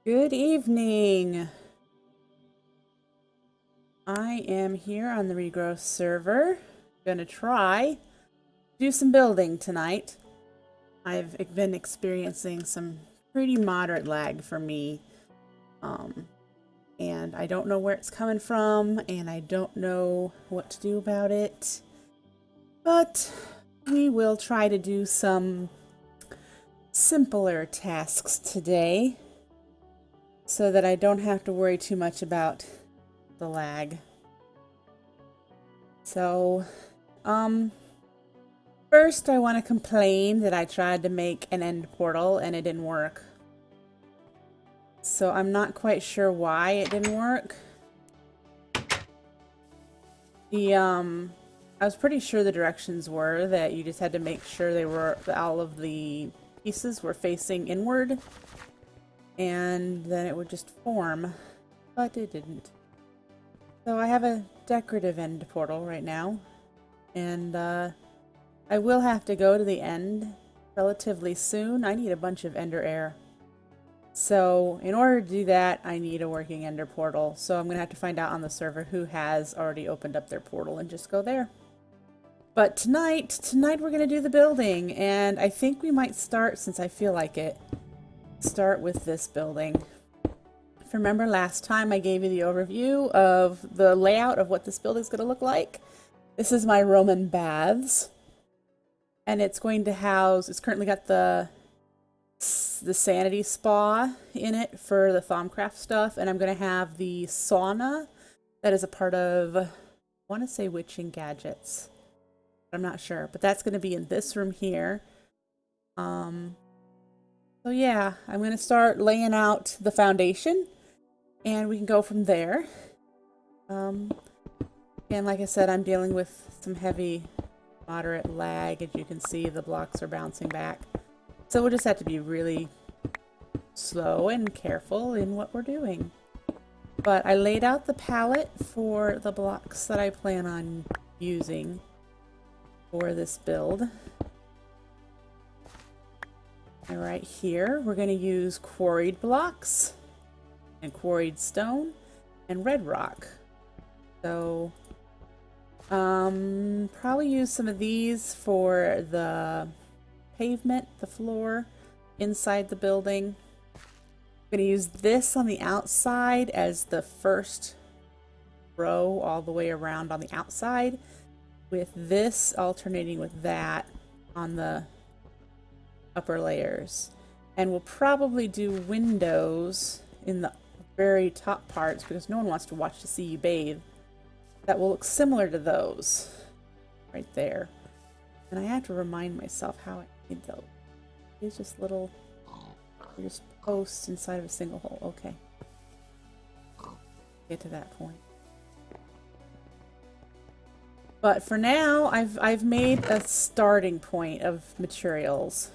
Good evening. I am here on the Regrowth server. Gonna try to do some building tonight. I've been experiencing some pretty moderate lag for me. And I don't know where it's coming from, and I don't know what to do about it. But we will try to do some simpler tasks today so that I don't have to worry too much about the lag. So, first I want to complain that I tried to make an end portal and it didn't work. So I'm not quite sure why it didn't work. I was pretty sure the directions were that you just had to make sure all of the pieces were facing inward, and then it would just form, but it didn't. So I have a decorative end portal right now, and I will have to go to the end relatively soon. I need a bunch of ender air. So in order to do that, I need a working ender portal. So I'm going to have to find out on the server who has already opened up their portal and just go there. But tonight we're going to do the building, and I think we might start, since I feel like it, start with this building. If you remember last time I gave you the overview of the layout of what this building's going to look like. This is my Roman baths. And it's going to house, it's currently got the sanity spa in it for the Thaumcraft stuff, and I'm going to have the sauna that is a part of, I want to say witching gadgets. I'm not sure, but that's going to be in this room here. So yeah, I'm going to start laying out the foundation, and we can go from there. And like I said, I'm dealing with some heavy, moderate lag. As you can see, the blocks are bouncing back. So we'll just have to be really slow and careful in what we're doing. But I laid out the palette for the blocks that I plan on using for this build. And right here, we're going to use quarried blocks and quarried stone and red rock. So probably use some of these for the pavement, the floor inside the building. I'm going to use this on the outside as the first row all the way around on the outside, with this alternating with that on the upper layers. And we'll probably do windows in the very top parts because no one wants to watch to see you bathe. That will look similar to those right there. And I have to remind myself how I made those. These just little, just posts inside of a single hole. Okay. Get to that point. But for now, I've made a starting point of materials.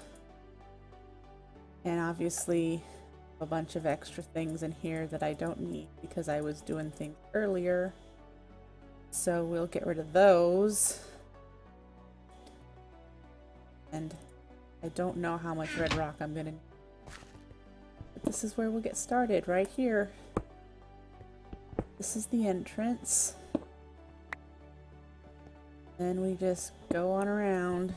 And obviously a bunch of extra things in here that I don't need because I was doing things earlier. So we'll get rid of those. And I don't know how much red rock I'm gonna need. But this is where we'll get started, right here. This is the entrance. Then we just go on around.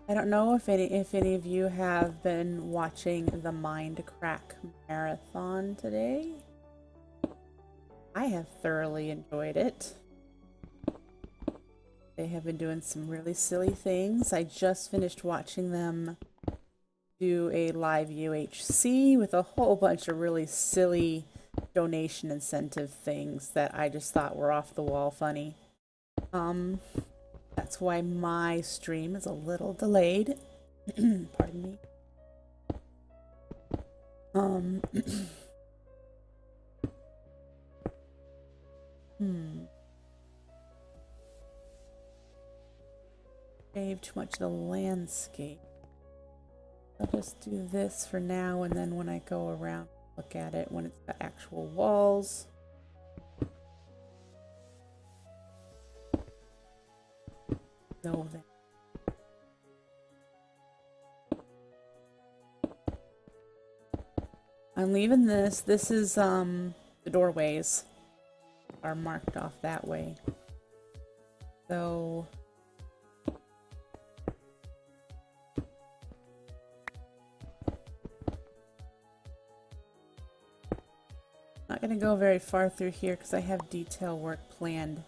I don't know if any of you have been watching the Mindcrack Marathon today. I have thoroughly enjoyed it. They have been doing some really silly things. I just finished watching them do a live UHC with a whole bunch of really silly donation incentive things that I just thought were off the wall funny. That's why my stream is a little delayed. Pardon me. Save too much of the landscape. I'll just do this for now, and then when I go around, look at it when it's got actual walls. know that. I'm leaving this. This is the doorways are marked off that way. So not going to go very far through here because I have detail work planned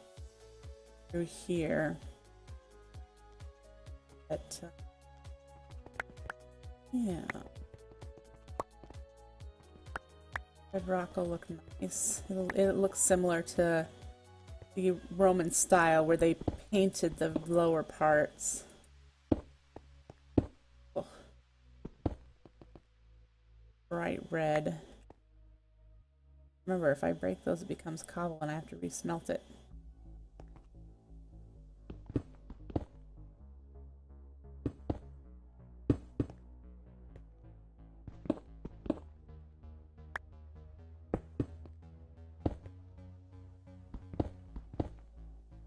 through here. But yeah. Red rock will look nice. It looks similar to the Roman style where they painted the lower parts. Oh. Bright red. Remember, if I break those, it becomes cobble and I have to resmelt it.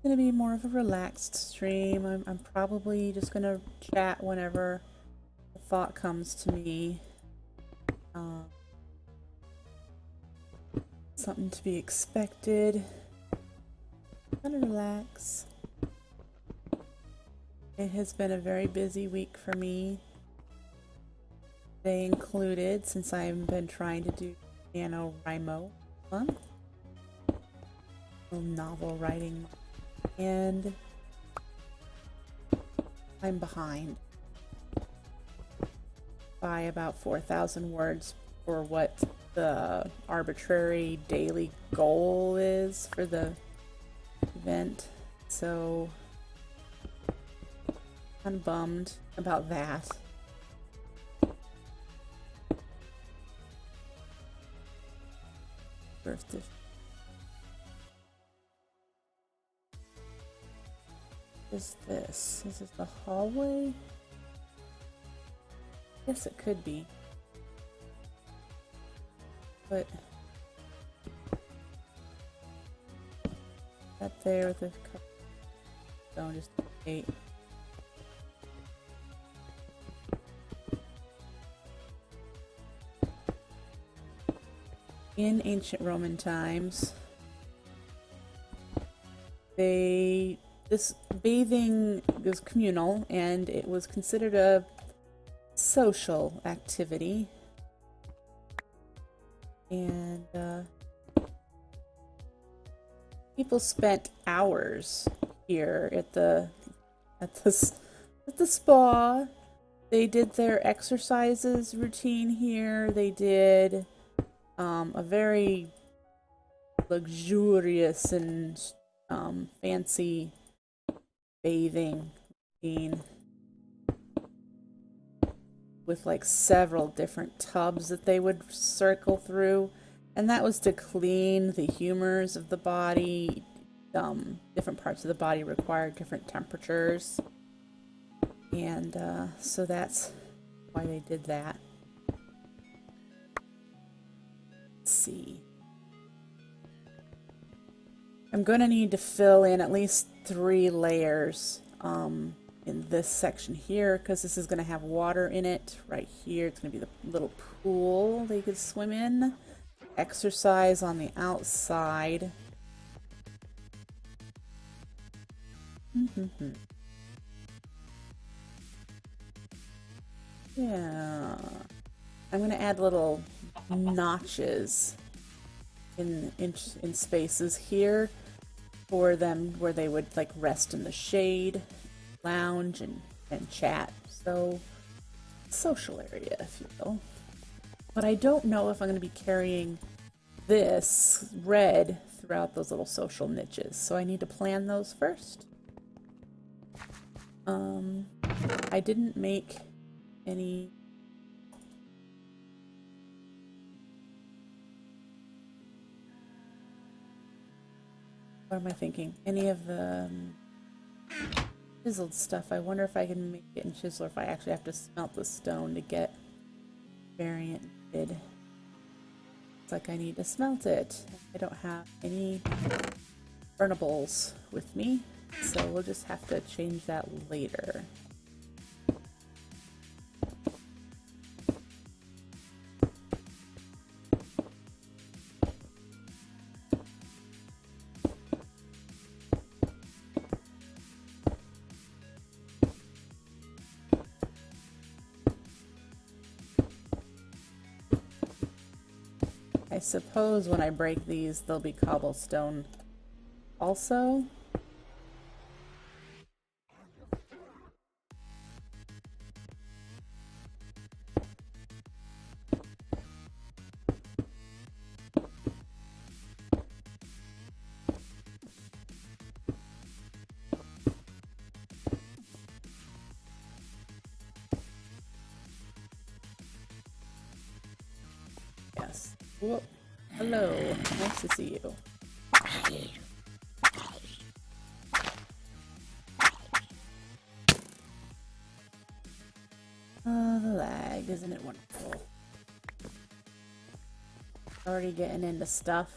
Gonna be more of a relaxed stream. I'm probably just gonna chat whenever a thought comes to me. Something to be expected. Gonna relax. It has been a very busy week for me. They included, since I've been trying to do NaNoWriMo month, novel writing, and I'm behind by about 4,000 words for what the arbitrary daily goal is for the event. So I'm bummed about that. Is this? Is this the hallway? Yes, it could be. But that there with the stone just eight. In ancient Roman times, this bathing was communal and it was considered a social activity. And people spent hours here at the spa. They did their exercises routine here. They did a very luxurious and fancy bathing routine with like several different tubs that they would circle through, and that was to clean the humors of the body. Different parts of the body required different temperatures, and so that's why they did that. Let's see. I'm gonna need to fill in at least 3 layers in this section here, because this is going to have water in it. Right here, it's going to be the little pool they could swim in. Exercise on the outside. Yeah. I'm going to add little notches in spaces here for them where they would like rest in the shade, lounge, and chat. So, social area, if you will. But I don't know if I'm going to be carrying this red throughout those little social niches. So I need to plan those first. I didn't make any... What am I thinking? Any of the chiseled stuff. I wonder if I can make it in chisel, or if I actually have to smelt the stone to get variant did. It's like I need to smelt it. I don't have any burnables with me. So we'll just have to change that later. I suppose when I break these, they'll be cobblestone also. Yes. Whoop. Hello. Nice to see you. The lag, isn't it wonderful? Already getting into stuff.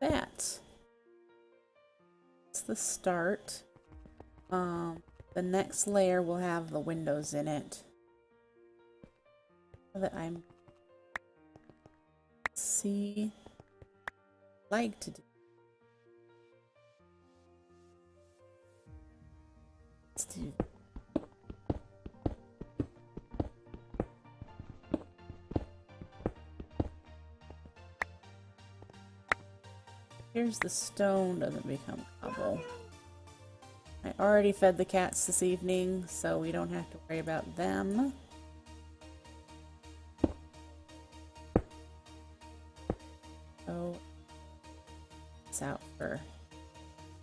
That's the start. The next layer will have the windows in it. So that I'm like to do. Let's do. Here's the stone, doesn't become cobble. I already fed the cats this evening, so we don't have to worry about them. So it's out for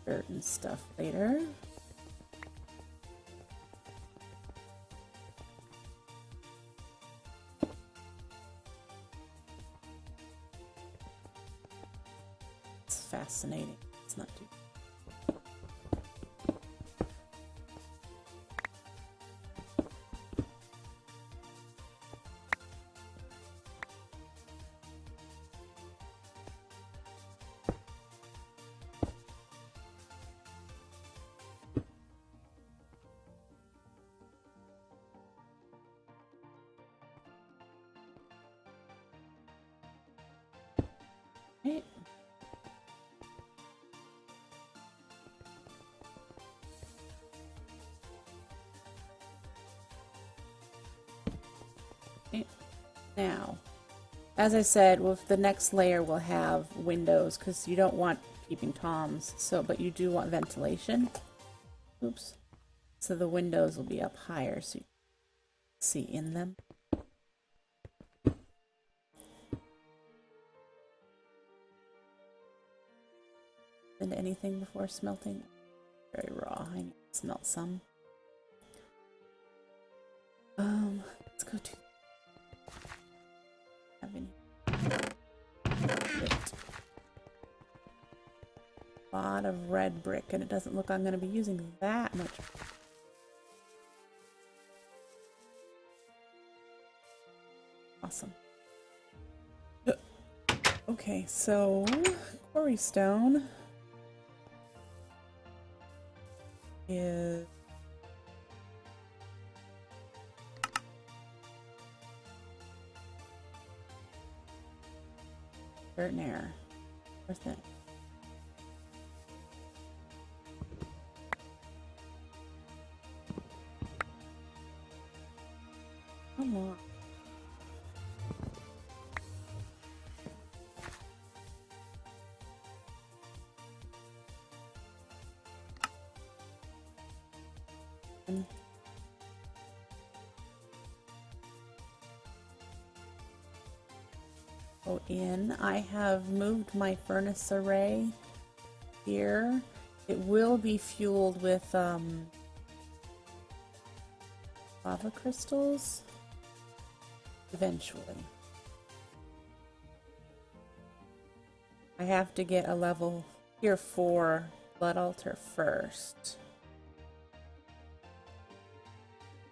dirt and stuff later. It's fascinating. It's not too. Right. Okay. Now, as I said, with the next layer we'll have windows because you don't want peeping toms, so but you do want ventilation. Oops. So the windows will be up higher so you can see in them. Into anything before smelting? Very raw. I need to smelt some. Let's go to a lot of red brick, and it doesn't look like I'm going to be using that much. Awesome. Okay, so quarry stone is dirt and air. Where's that? Come on. Go in. I have moved my furnace array here. It will be fueled with lava crystals eventually. I have to get a level tier 4 blood altar first.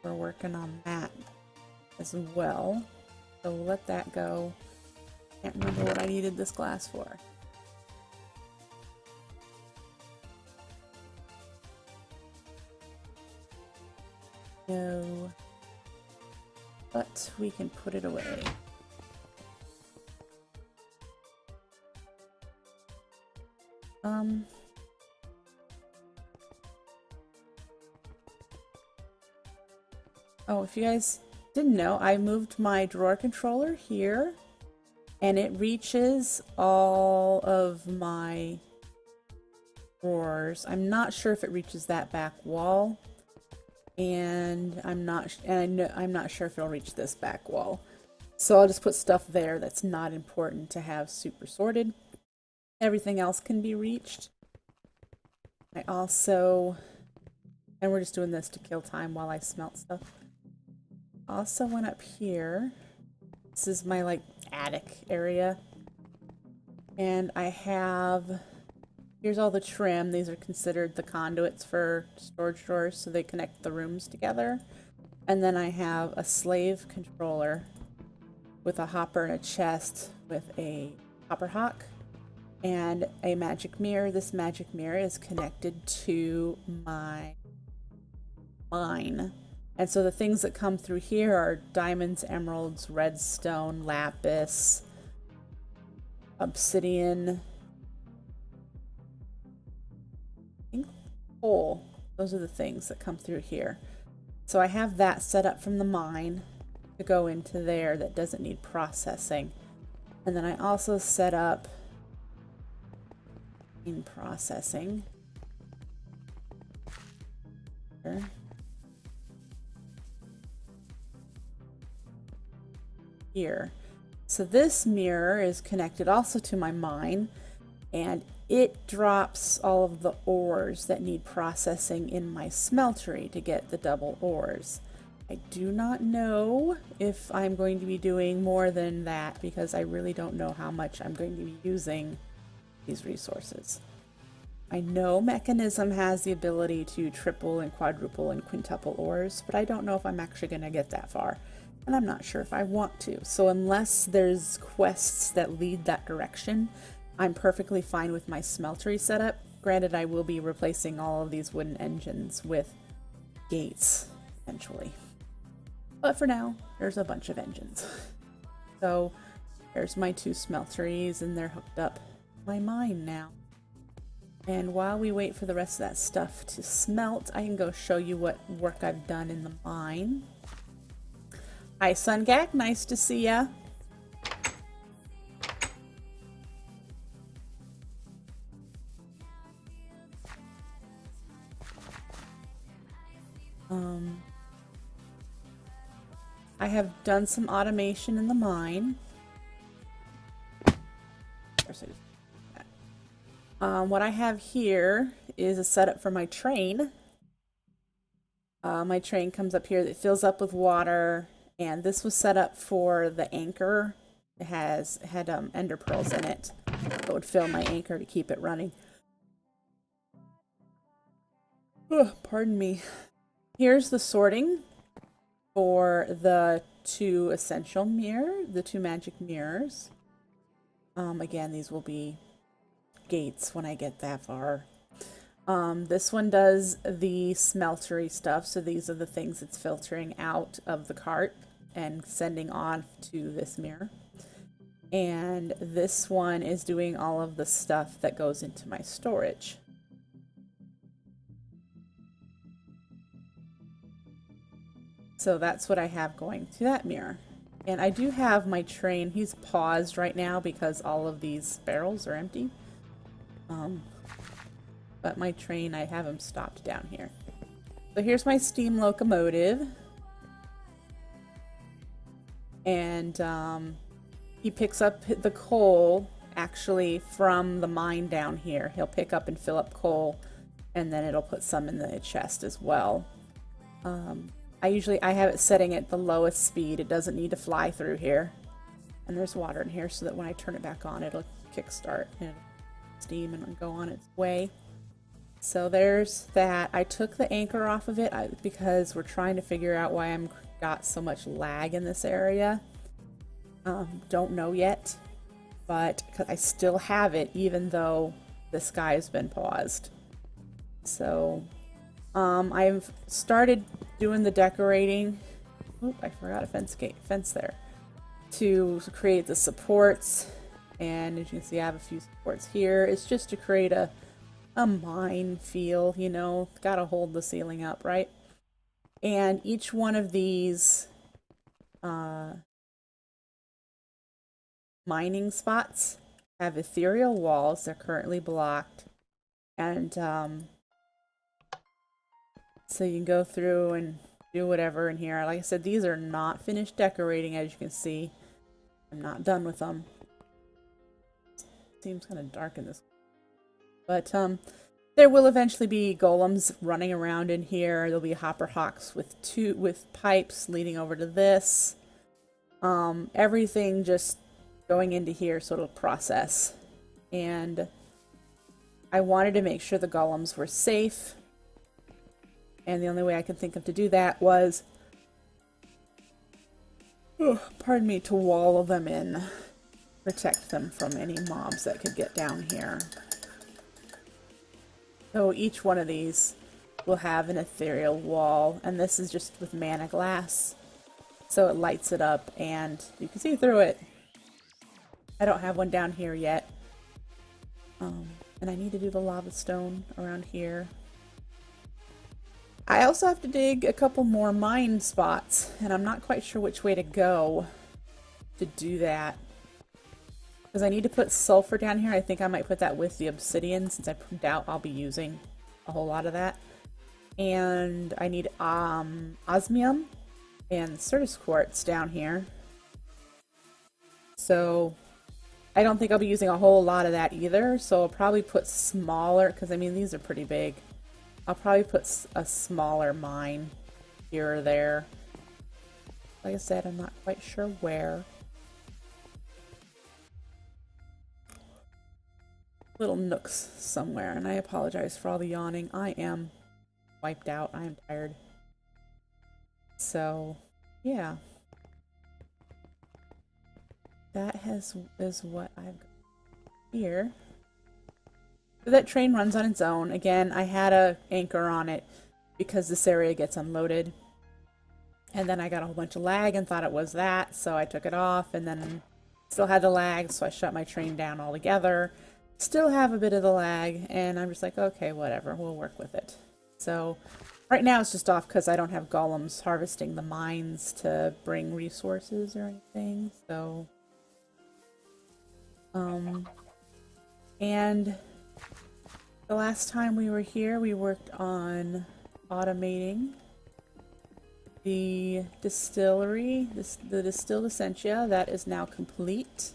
We're working on that as well. So we'll let that go. Can't remember what I needed this glass for. No. But we can put it away. Oh, if you guys didn't know, I moved my drawer controller here, and it reaches all of my drawers. I'm not sure if it reaches that back wall, and I'm not sure if it'll reach this back wall. So I'll just put stuff there that's not important to have super sorted. Everything else can be reached. I also, and we're just doing this to kill time while I smelt stuff. Also went up here. This is my like attic area. And I have, here's all the trim. These are considered the conduits for storage drawers, so they connect the rooms together. And then I have a slave controller with a hopper and a chest with a hopper hock and a magic mirror. This magic mirror is connected to my mine. And so the things that come through here are diamonds, emeralds, redstone, lapis, obsidian, I think coal. Those are the things that come through here. So I have that set up from the mine to go into there that doesn't need processing. And then I also set up in processing here. So this mirror is connected also to my mine, and it drops all of the ores that need processing in my smeltery to get the double ores. I do not know if I'm going to be doing more than that because I really don't know how much I'm going to be using these resources. I know Mechanism has the ability to triple and quadruple and quintuple ores, but I don't know if I'm actually going to get that far. And I'm not sure if I want to. So unless there's quests that lead that direction, I'm perfectly fine with my smeltery setup. Granted, I will be replacing all of these wooden engines with gates eventually. But for now, there's a bunch of engines. So there's my 2 smelteries, and they're hooked up to my mine now. And while we wait for the rest of that stuff to smelt, I can go show you what work I've done in the mine. Hi, Sungak. Nice to see ya. I have done some automation in the mine. What I have here is a setup for my train. My train comes up here that fills up with water, and this was set up for the anchor. It had ender pearls in it that would fill my anchor to keep it running. Oh, pardon me. Here's the sorting for the 2 essential the 2 magic mirrors. Again, these will be gates when I get that far. This one does the smeltery stuff, so these are the things it's filtering out of the cart and sending on to this mirror. And this one is doing all of the stuff that goes into my storage. So that's what I have going to that mirror. And I do have my train. He's paused right now because all of these barrels are empty. But my train, I have him stopped down here. So here's my steam locomotive. And he picks up the coal actually from the mine down here. He'll pick up and fill up coal, and then it'll put some in the chest as well. I have it setting at the lowest speed. It doesn't need to fly through here. And there's water in here so that when I turn it back on, it'll kickstart and steam and go on its way. So there's that. I took the anchor off of it because we're trying to figure out why I'm got so much lag in this area. Don't know yet, but I still have it even though the sky has been paused. So I've started doing the decorating. Oop, I forgot a fence there to create the supports. And as you can see, I have a few supports here. It's just to create a mine feel, you know, gotta hold the ceiling up, right? And each one of these mining spots have ethereal walls. They're currently blocked. And so you can go through and do whatever in here. Like I said, these are not finished decorating, as you can see. I'm not done with them. Seems kind of dark in this. But there will eventually be golems running around in here. There'll be hopper hawks with pipes leading over to this. Everything just going into here so it'll process. And I wanted to make sure the golems were safe. And the only way I could think of to do that was, pardon me, to wall them in. Protect them from any mobs that could get down here. So each one of these will have an ethereal wall, and this is just with mana glass. So it lights it up and you can see through it. I don't have one down here yet. And I need to do the lava stone around here. I also have to dig a couple more mine spots, and I'm not quite sure which way to go to do that. Because I need to put sulfur down here. I think I might put that with the obsidian, since I doubt I'll be using a whole lot of that. And I need osmium and Certus quartz down here. So I don't think I'll be using a whole lot of that either. So I'll probably put smaller, because I mean these are pretty big. I'll probably put a smaller mine here or there. Like I said, I'm not quite sure where. Little nooks somewhere, and I apologize for all the yawning. I am wiped out. I am tired. So, yeah. That is what I've got here. So that train runs on its own. Again, I had a anchor on it because this area gets unloaded. And then I got a whole bunch of lag and thought it was that, so I took it off, and then still had the lag, so I shut my train down altogether. Still have a bit of the lag, and I'm just like, okay, whatever, we'll work with it. So right now it's just off because I don't have golems harvesting the mines to bring resources or anything. So and the last time we were here, we worked on automating the distillery, the distilled essentia. That is now complete.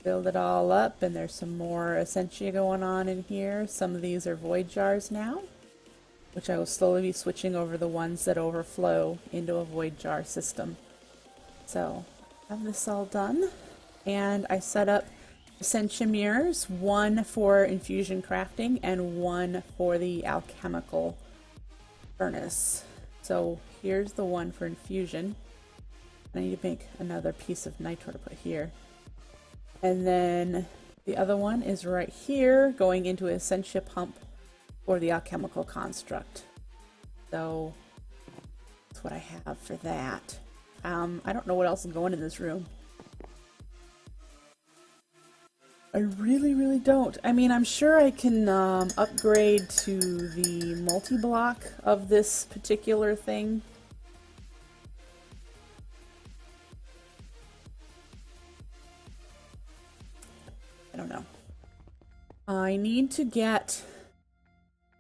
Build it all up, and there's some more essentia going on in here. Some of these are void jars now, which I will slowly be switching over the ones that overflow into a void jar system. So I have this all done, and I set up essentia mirrors, one for infusion crafting and one for the alchemical furnace. So here's the one for infusion. I need to make another piece of nitro to put here. And then the other one is right here, going into an essentia pump for the alchemical construct. So that's what I have for that. I don't know what else is going in this room. I really don't. I mean, I'm sure I can upgrade to the multi-block of this particular thing. I don't know. I need to get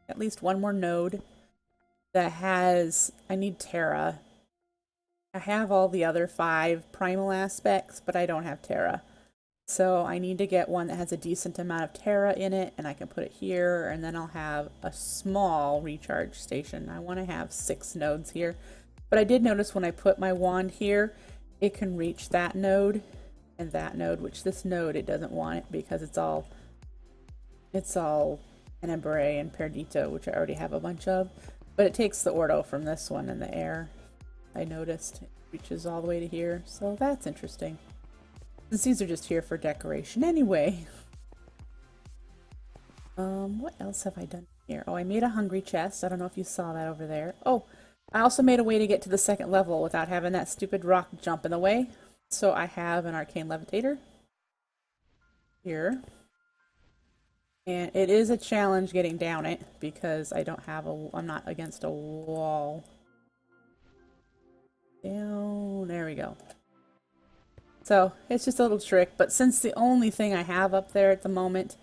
at least one more node that has, I need Terra. I have all the other 5 primal aspects, but I don't have Terra. So I need to get one that has a decent amount of Terra in it, and I can put it here, and then I'll have a small recharge station. I want to have 6 nodes here. But I did notice when I put my wand here, it can reach that node and that node, which this node, it doesn't want it because it's all Tenebrae and Perdito, which I already have a bunch of. But it takes the Ordo from this one in the air. I noticed it reaches all the way to here, so that's interesting. Since these are just here for decoration anyway. What else have I done here? Oh, I made a hungry chest. I don't know if you saw that over there. Oh, I also made a way to get to the 2nd level without having that stupid rock jump in the way. So I have an arcane levitator here. And it is a challenge getting down it because I don't have I'm not against a wall. Down, there we go. So it's just a little trick, but since the only thing I have up there at the moment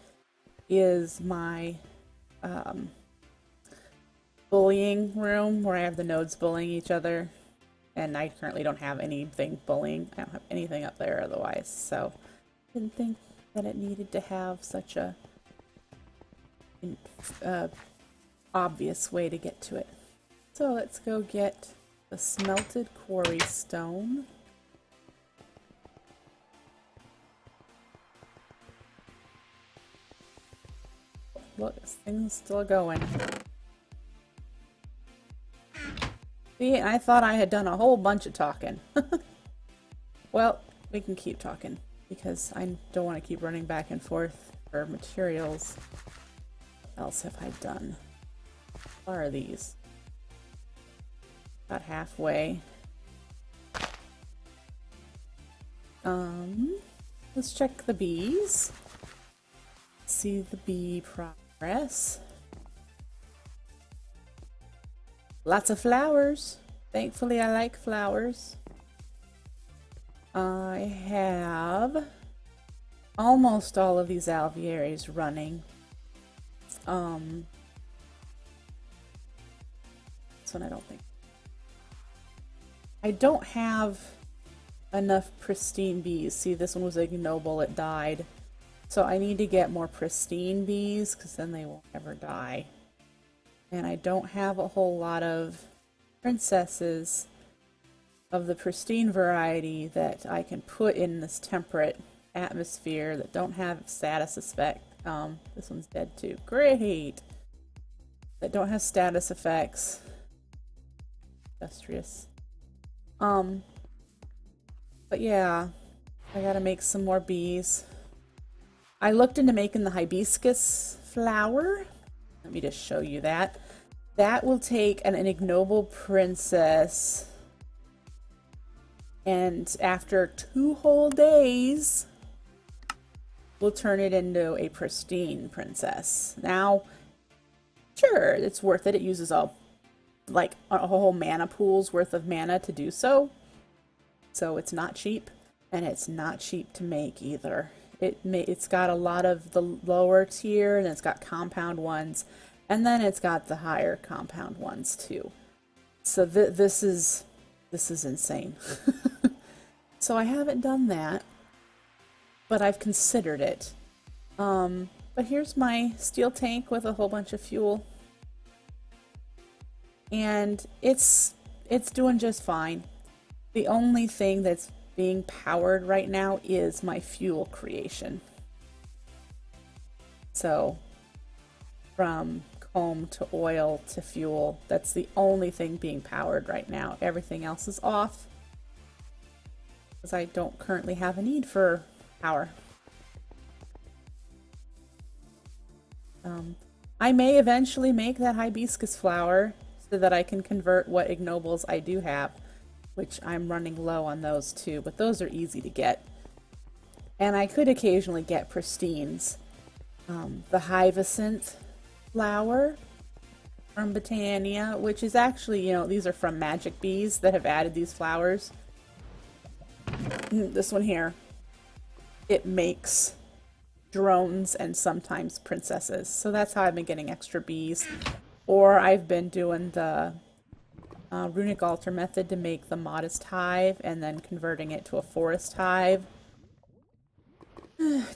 is my bullying room where I have the nodes bullying each other, and I currently don't have anything bullying. I don't have anything up there otherwise, so I didn't think that it needed to have such a obvious way to get to it. So let's go get the smelted quarry stone. Look, this thing's still going. See, I thought I had done a whole bunch of talking. Well, we can keep talking because I don't want to keep running back and forth for materials. What else have I done? What are these? About halfway. Let's check the bees. See the bee progress. Lots of flowers. Thankfully, I like flowers. I have almost all of these alvearies running. This one I don't think. I don't have enough pristine bees. See, this one was ignoble, it died. So I need to get more pristine bees because then they won't ever die. And I don't have a whole lot of princesses of the pristine variety that I can put in this temperate atmosphere that don't have status effect. This one's dead too. Great! That don't have status effects. Industrious. But yeah, I gotta make some more bees. I looked into making the hibiscus flower. Let me just show you that. That will take an ignoble princess, and after 2 whole days, we'll turn it into a pristine princess. Now, sure, it's worth it. It uses a whole mana pool's worth of mana to do so. So it's not cheap, and it's not cheap to make either. It's got a lot of the lower tier, and it's got compound ones, and then it's got the higher compound ones too. So this is insane. So I haven't done that, but I've considered it. But here's my steel tank with a whole bunch of fuel, and it's doing just fine. The only thing that's being powered right now is my fuel creation. So from comb to oil to fuel, that's the only thing being powered right now. Everything else is off because I don't currently have a need for power. I may eventually make that hibiscus flower so that I can convert what ignobles I do have, which I'm running low on those too, but those are easy to get. And I could occasionally get pristines. The hyacinth flower from Botania, which is actually, these are from magic bees that have added these flowers. This one here, it makes drones and sometimes princesses. So that's how I've been getting extra bees. or I've been doing the runic altar method to make the modest hive and then converting it to a forest hive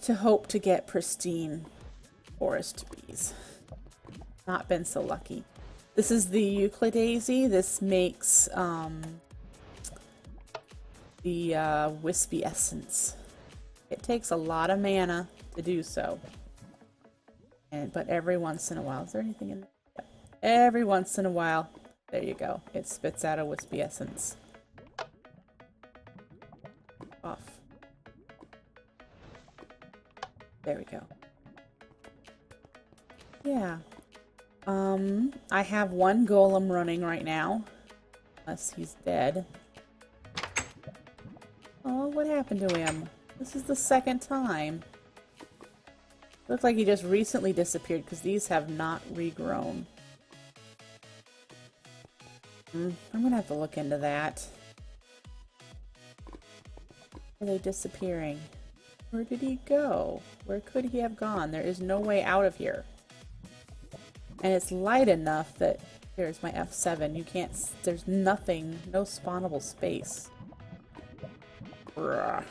to hope to get pristine forest bees. Not been so lucky. This is the Euclidaisy. This makes the wispy essence. It takes a lot of mana to do so. But every once in a while, is there anything in there? Yeah. Every once in a while, there you go. It spits out a wispy essence. Off. There we go. Yeah. I have one golem running right now. Unless he's dead. Oh, what happened to him? This is the second time. Looks like he just recently disappeared because these have not regrown. I'm gonna have to look into that. Are they disappearing? Where did he go? Where could he have gone? There is no way out of here. And it's light enough that... Here's my F7. You can't... There's nothing. No spawnable space. Bruh.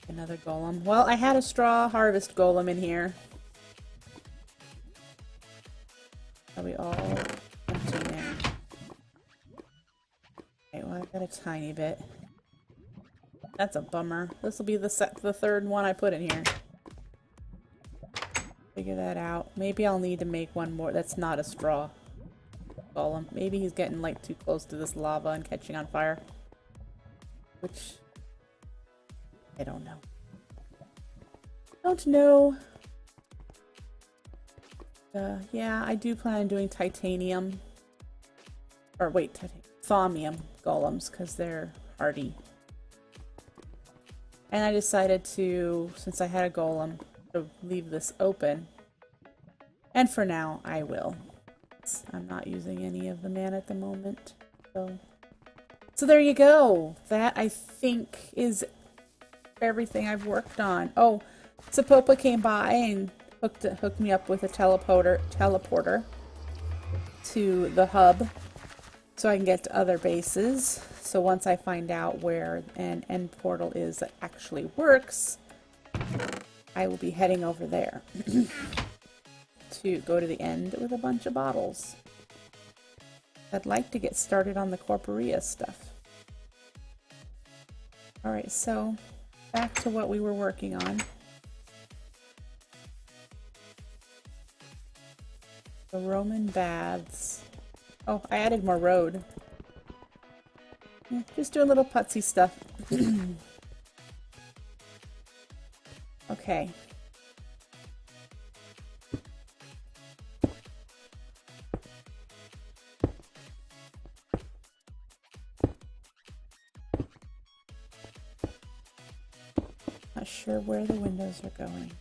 Another golem. Well, I had a straw harvest golem in here. Are we all empty now? Okay, well, I got a tiny bit. That's a bummer. This will be the third one I put in here. Figure that out. Maybe I'll need to make one more. That's not a straw golem. Maybe he's getting like too close to this lava and catching on fire. Which... I don't know. Don't know. Yeah, I do plan on doing titanium. Or wait, thaumium golems, because they're hardy. And I decided to, since I had a golem, to leave this open. And for now, I will. I'm not using any of the mana at the moment. So there you go. That, I think, is everything I've worked on. Oh, Sapopa came by and hooked me up with a teleporter to the hub so I can get to other bases. So once I find out where an end portal is that actually works, I will be heading over there to go to the end with a bunch of bottles. I'd like to get started on the Corporea stuff. Alright, so back to what we were working on. The Roman baths. Oh, I added more road. Yeah, just doing little putsy stuff. Okay. Not sure where the windows are going.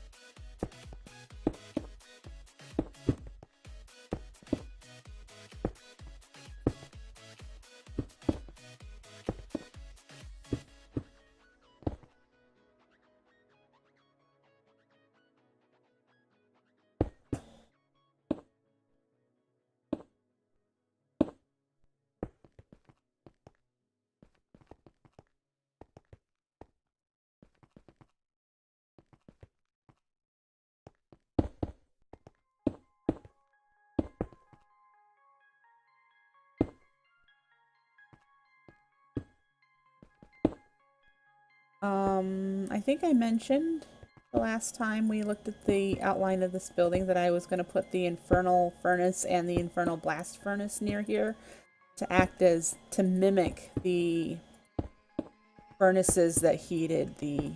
I think I mentioned the last time we looked at the outline of this building that I was going to put the infernal furnace and the infernal blast furnace near here to act as, to mimic the furnaces that heated the,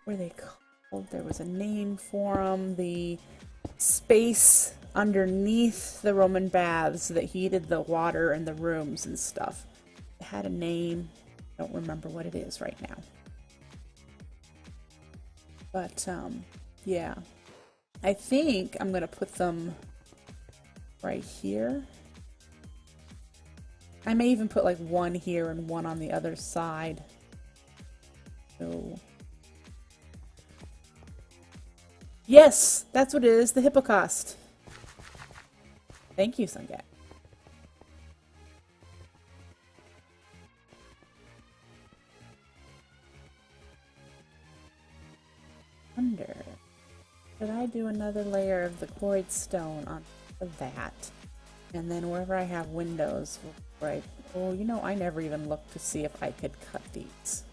what are they called? There was a name for them. The space underneath the Roman baths that heated the water and the rooms and stuff. It had a name. I don't remember what it is right now. But, yeah. I think I'm going to put them right here. I may even put like one here and one on the other side. So, Yes, that's what it is, the hippocaust. Thank you, Sungat. Wonder, should I do another layer of the quarried stone on top of that? And then wherever I have windows, right? Oh, you know, I never even looked to see if I could cut these.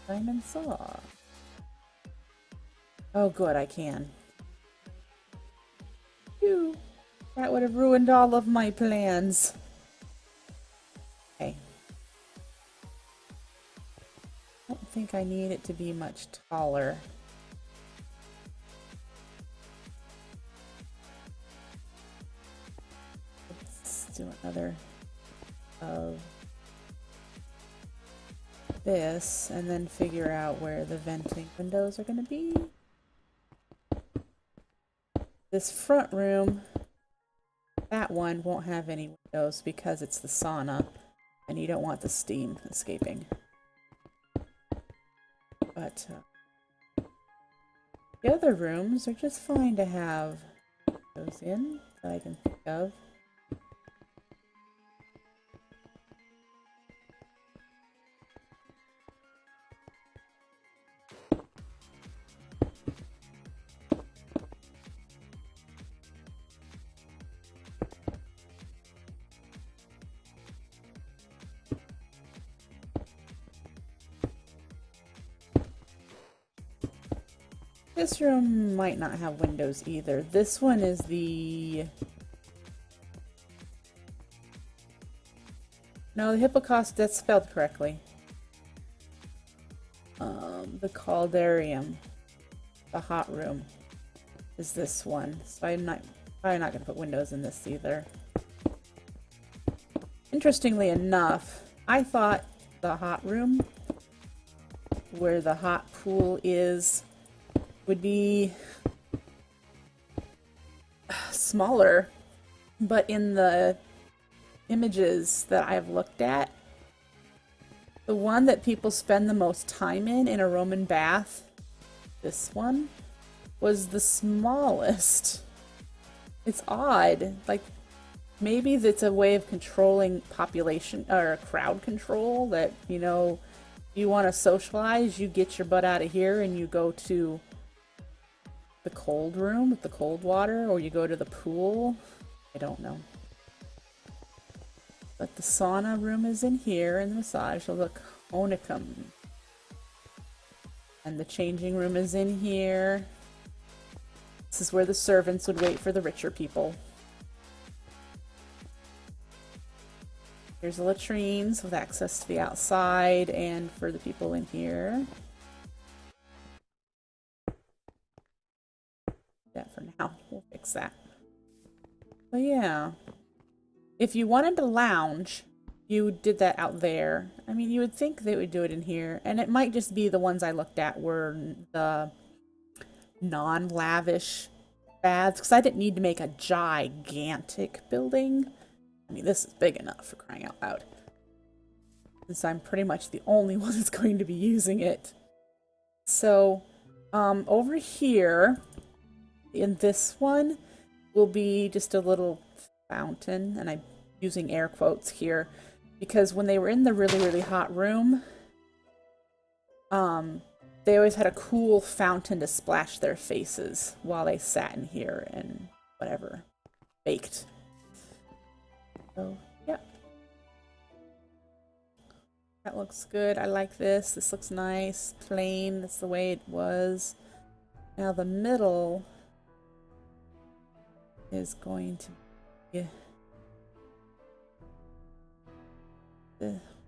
Diamond saw. Oh, good, I can. Phew. That would have ruined all of my plans. Okay. I don't think I need it to be much taller. Let's do another of this and then figure out where the venting windows are going to be. This front room, that one won't have any windows because it's the sauna and you don't want the steam escaping. But the other rooms are just fine to have those in that I can think of. This room might not have windows either. This one is the... No, the hippocaust, that's spelled correctly. The caldarium, the hot room, is this one. So I'm probably not going to put windows in this either. Interestingly enough, I thought the hot room, where the hot pool is, would be smaller, but in the images that I've looked at, the one that people spend the most time in a Roman bath, this one, was the smallest. It's odd. Like, maybe that's a way of controlling population or crowd control, that, you know, you want to socialize, you get your butt out of here and you go to the cold room with the cold water, or you go to the pool. I don't know. But the sauna room is in here, and the massage, so the conicum. And the changing room is in here. This is where the servants would wait for the richer people. Here's the latrines with access to the outside and for the people in here. That for now. We'll fix that. But yeah. If you wanted to lounge, you did that out there. I mean, you would think they would do it in here. And it might just be the ones I looked at were the non-lavish baths. Because I didn't need to make a gigantic building. I mean, this is big enough, for crying out loud. Since I'm pretty much the only one that's going to be using it. So, over here, in this one, will be just a little fountain, and I'm using air quotes here, because when they were in the really, really hot room, they always had a cool fountain to splash their faces while they sat in here and whatever, baked. So, yeah. That looks good. I like this. This looks nice. Plain. That's the way it was. Now the middle is going to be...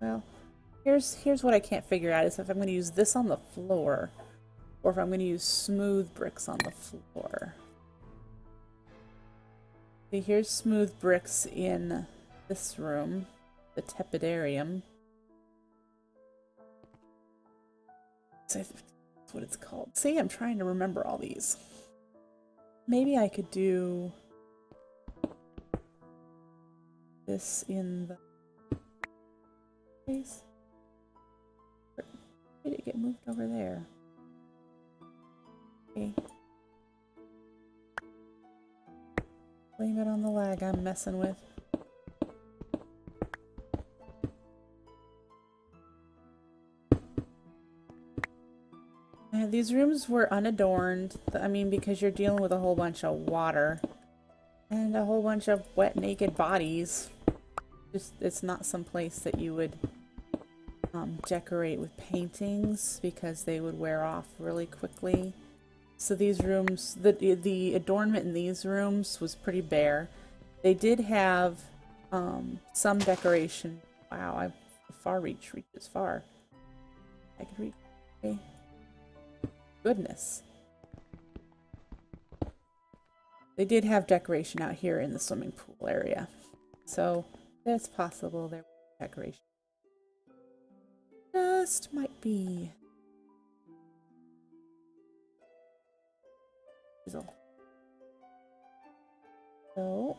well, here's what I can't figure out is if I'm going to use this on the floor or if I'm going to use smooth bricks on the floor. See, here's smooth bricks in this room, the tepidarium. That's what it's called. See, I'm trying to remember all these. Maybe I could do this in the place. Where did it get moved over there? Okay. Blame it on the lag I'm messing with. These rooms were unadorned. I mean, because you're dealing with a whole bunch of water and a whole bunch of wet, naked bodies. Just, it's not some place that you would decorate with paintings because they would wear off really quickly. So these rooms, the adornment in these rooms was pretty bare. They did have some decoration. Wow, far reach reaches far. I could reach. Okay. Goodness. They did have decoration out here in the swimming pool area. So it's possible there was decoration. Just might be. So no.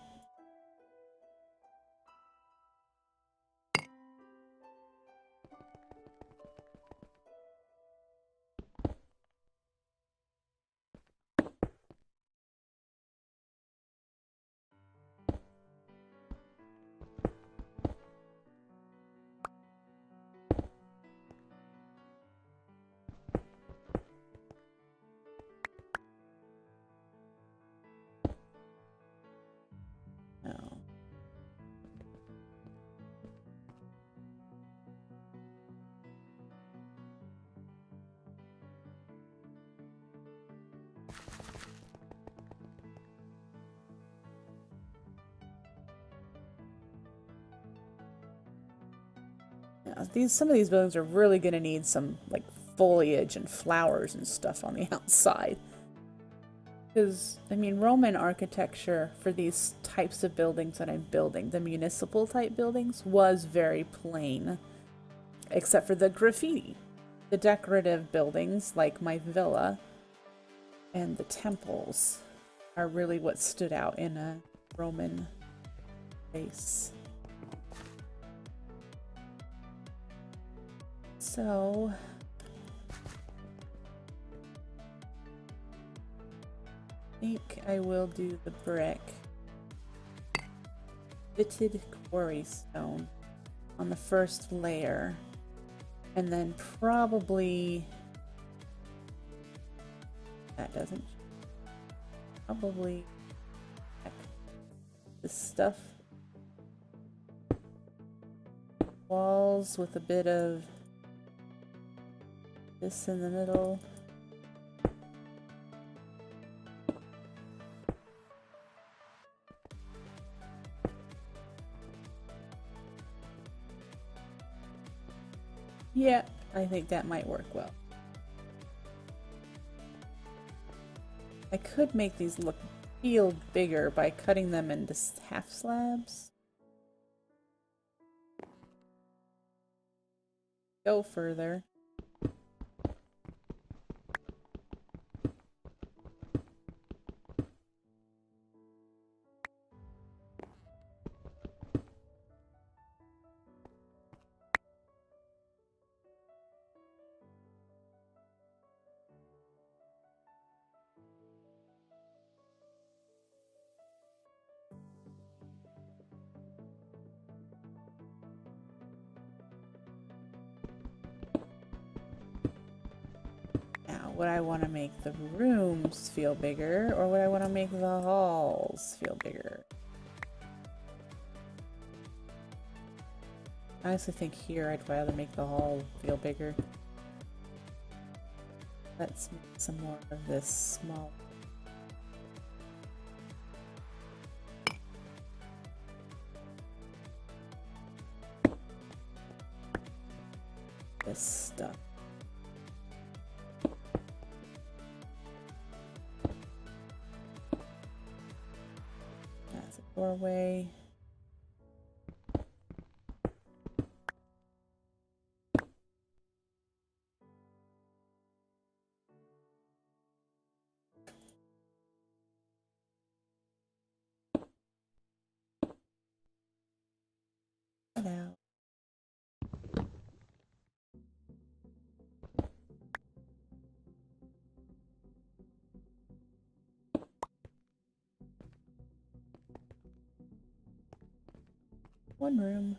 Some of these buildings are really going to need some like foliage and flowers and stuff on the outside. Because, I mean, Roman architecture for these types of buildings that I'm building, the municipal type buildings, was very plain. Except for the graffiti. The decorative buildings, like my villa, and the temples, are really what stood out in a Roman place. So I think I will do the brick fitted quarry stone on the first layer, and then probably that doesn't probably this stuff walls with a bit of this in the middle. Yeah, I think that might work well. I could make these feel bigger by cutting them into half slabs. Go further. Would I want to make the rooms feel bigger, or would I want to make the halls feel bigger? I honestly think here I'd rather make the hall feel bigger. Let's make some more of this small. This stuff. Doorway. Now. one room.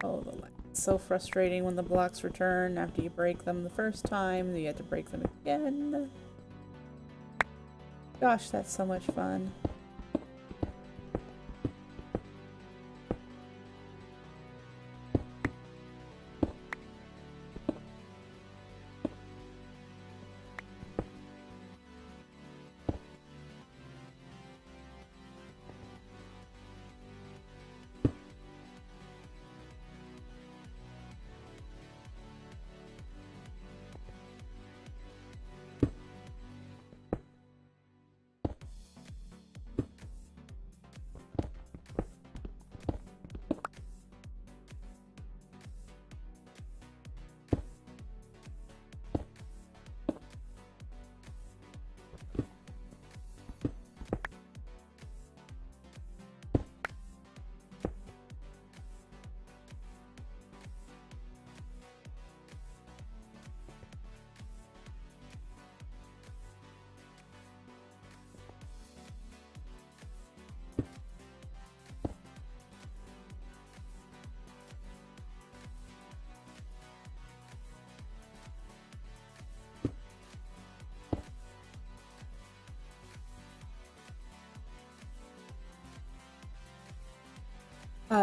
Oh, the light. It's so frustrating when the blocks return after you break them the first time. You have to break them again. Gosh, that's so much fun.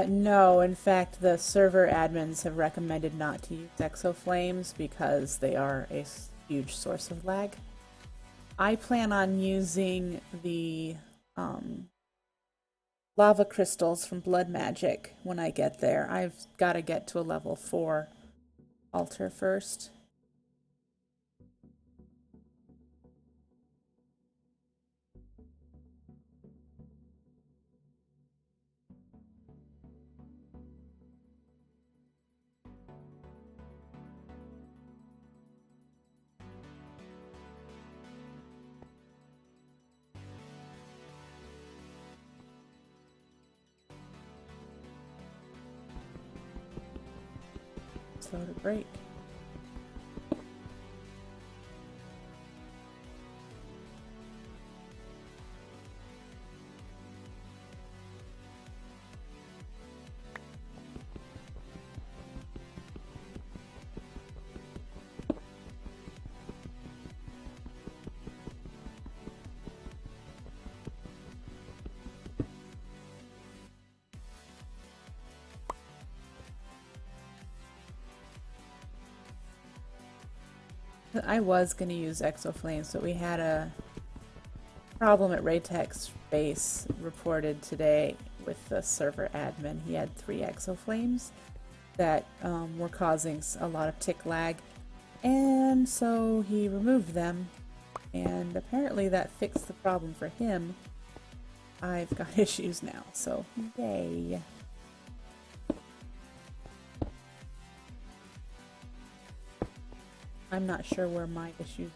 No, in fact, the server admins have recommended not to use exoflames because they are a huge source of lag. I plan on using the lava crystals from Blood Magic when I get there. I've got to get to a level 4 altar first. Slow to break. I was going to use exoflames, but we had a problem at Raytek's base reported today with the server admin. He had 3 exoflames that were causing a lot of tick lag, and so he removed them, and apparently that fixed the problem for him. I've got issues now, so yay. I'm not sure where my issues.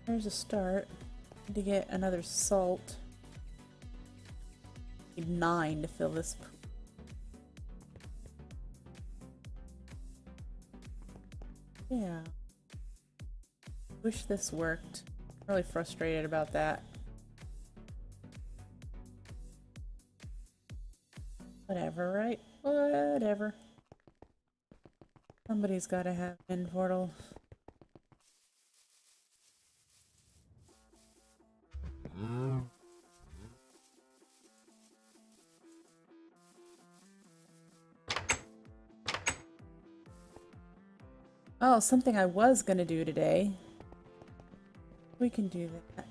There's a start. Need to get another salt. Need 9 to fill this. Yeah. Wish this worked. I'm really frustrated about that. Whatever, right? Whatever. Somebody's gotta have end portal. Oh, something I was gonna do today. We can do that.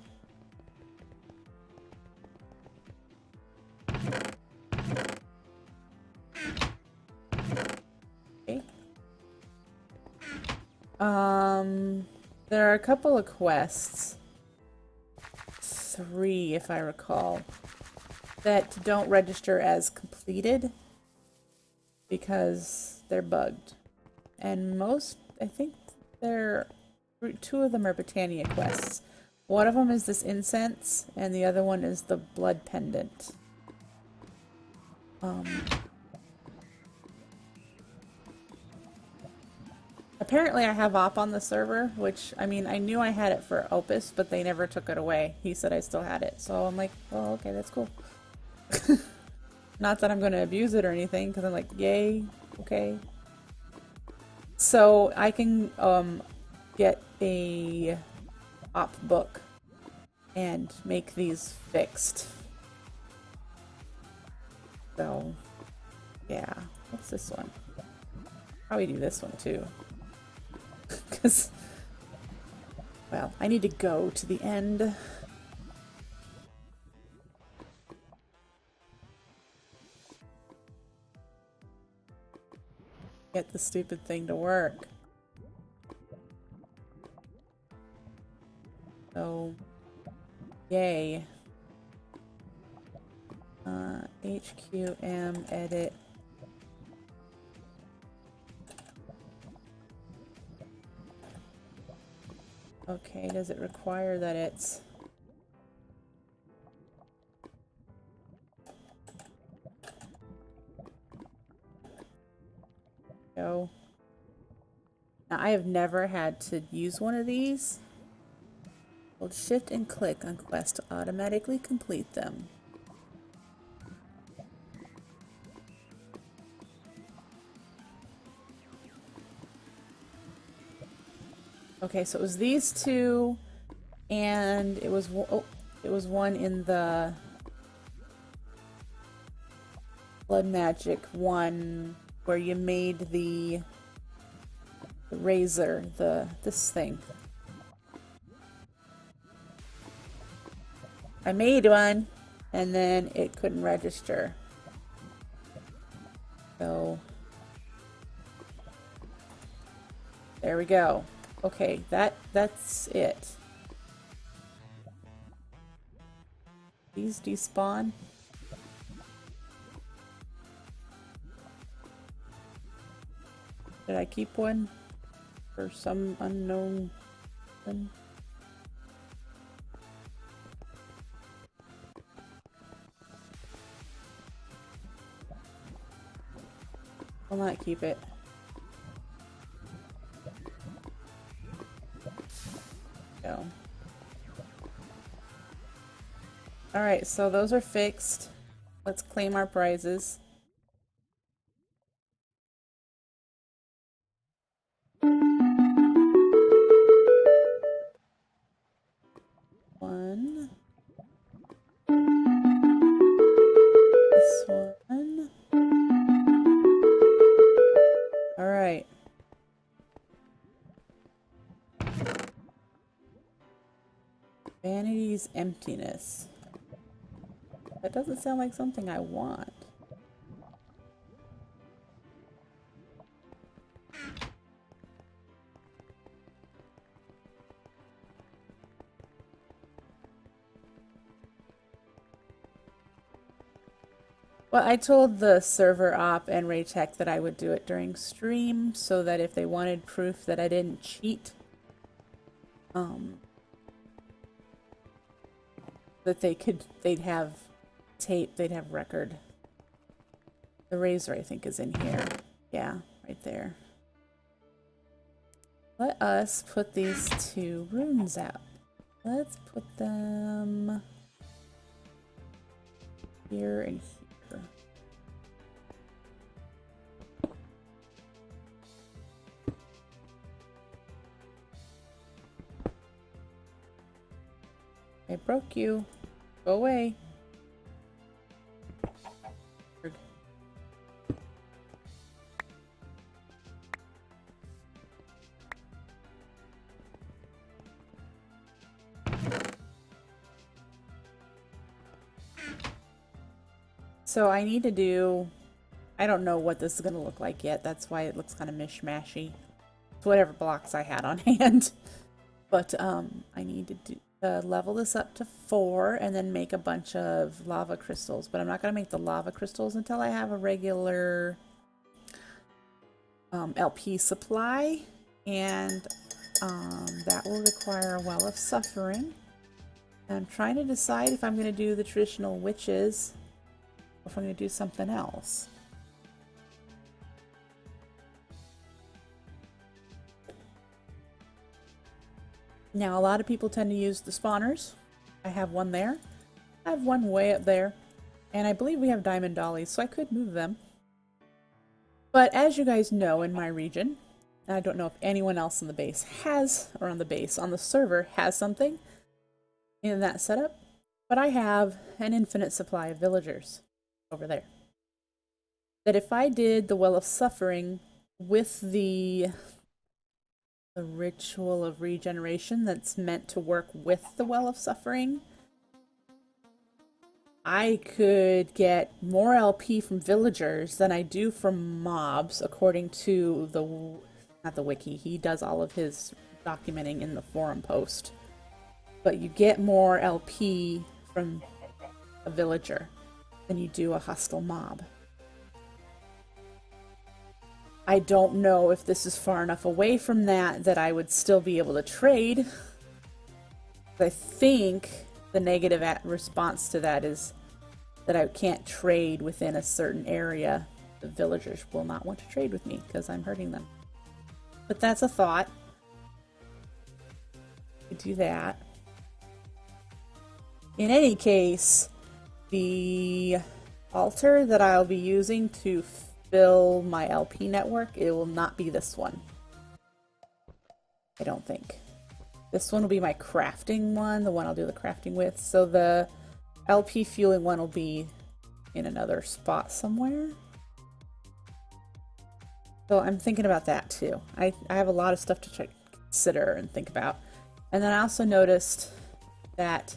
Okay. There are a couple of quests. 3, if I recall, that don't register as completed because they're bugged. And most, I think they're two of them are Britannia quests. One of them is this incense, and the other one is the blood pendant. Apparently I have op on the server, which, I mean, I knew I had it for Opus, but they never took it away. He said I still had it, so I'm like, oh, okay, that's cool. Not that I'm going to abuse it or anything, because I'm like, yay, okay. So I can get a op book and make these fixed. So, yeah. What's this one? Probably do this one too. Because, well, I need to go to the end. Get the stupid thing to work. So, yay. HQM edit. Okay, does it require that it's... Go. Now, I have never had to use one of these. Hold shift and click on quests to automatically complete them. Okay, so it was these two, and it was one in the Blood Magic one where you made the razor, this thing. I made one, and then it couldn't register. So there we go. Okay, that's it. These despawn. Did I keep one for some unknown reason? I'll not keep it. Go. Alright, so those are fixed. Let's claim our prizes. One. This one. Alright. Vanity's emptiness. That doesn't sound like something I want. Well, I told the server op and Raytech that I would do it during stream so that if they wanted proof that I didn't cheat, that they'd have tape, they'd have record. The razor, I think, is in here. Yeah, right there. Let us put these two runes out. Let's put them here and here. I broke you. Go away. So I need to do, I don't know what this is going to look like yet. That's why it looks kind of mishmashy. It's whatever blocks I had on hand. But I need to do, level this up to 4 and then make a bunch of lava crystals. But I'm not going to make the lava crystals until I have a regular LP supply. And That will require a well of suffering. And I'm trying to decide if I'm going to do the traditional witches or if I'm going to do something else. Now, a lot of people tend to use the spawners. I have one there. I have one way up there. And I believe we have diamond dollies, so I could move them. But as you guys know, in my region, and I don't know if anyone else in the base has, or on the server has something in that setup, but I have an infinite supply of villagers over there. That if I did the Well of Suffering with the ritual of regeneration that's meant to work with the Well of Suffering, I could get more LP from villagers than I do from mobs, according to not the wiki, he does all of his documenting in the forum post. But you get more LP from a villager than you do a hostile mob. I don't know if this is far enough away from that I would still be able to trade. I think the negative response to that is that I can't trade within a certain area. The villagers will not want to trade with me because I'm hurting them. But that's a thought. I could do that. In any case, the altar that I'll be using to fill my LP network, it will not be this one. I don't think. This one will be my crafting one, the one I'll do the crafting with. So the LP fueling one will be in another spot somewhere. So I'm thinking about that too. I have a lot of stuff to consider and think about. And then I also noticed that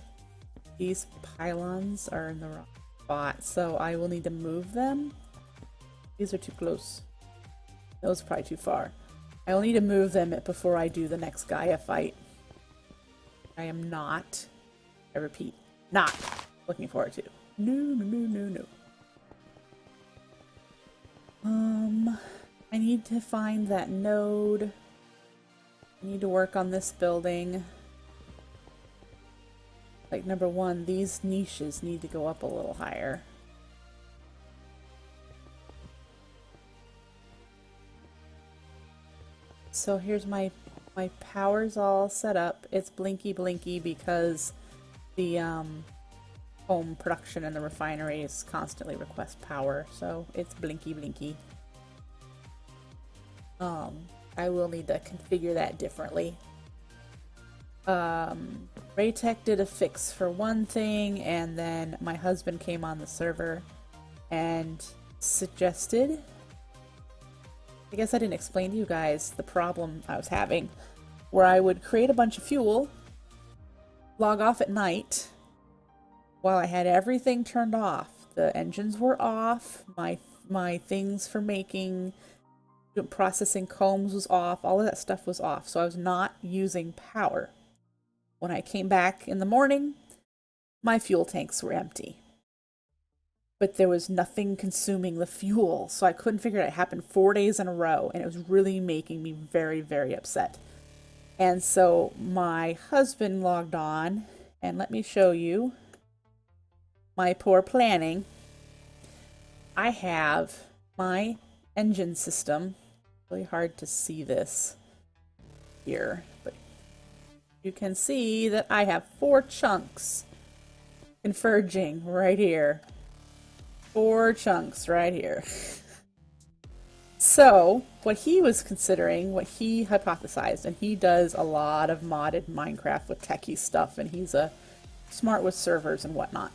these pylons are in the wrong spot, so I will need to move them. These are too close. Those are probably too far. I will need to move them before I do the next Gaia fight. I am not, I repeat, not looking forward to. No. I need to find that node. I need to work on this building. Like, number one, these niches need to go up a little higher. So here's my power's all set up. It's blinky because the home production and the refineries constantly request power, so it's blinky. I will need to configure that differently. Raytech did a fix for one thing, and then my husband came on the server and suggested, I guess I didn't explain to you guys the problem I was having, where I would create a bunch of fuel, log off at night, while I had everything turned off. The engines were off, my things for making, processing combs was off, all of that stuff was off, so I was not using power. When I came back in the morning, my fuel tanks were empty. But there was nothing consuming the fuel, so I couldn't figure it out. It happened 4 days in a row, and it was really making me very, very upset. And so my husband logged on, and let me show you my poor planning. I have my engine system. Really hard to see this here, but you can see that I have 4 chunks converging right here. 4 chunks right here. So, what he was considering, what he hypothesized, and he does a lot of modded Minecraft with techie stuff, and he's smart with servers and whatnot,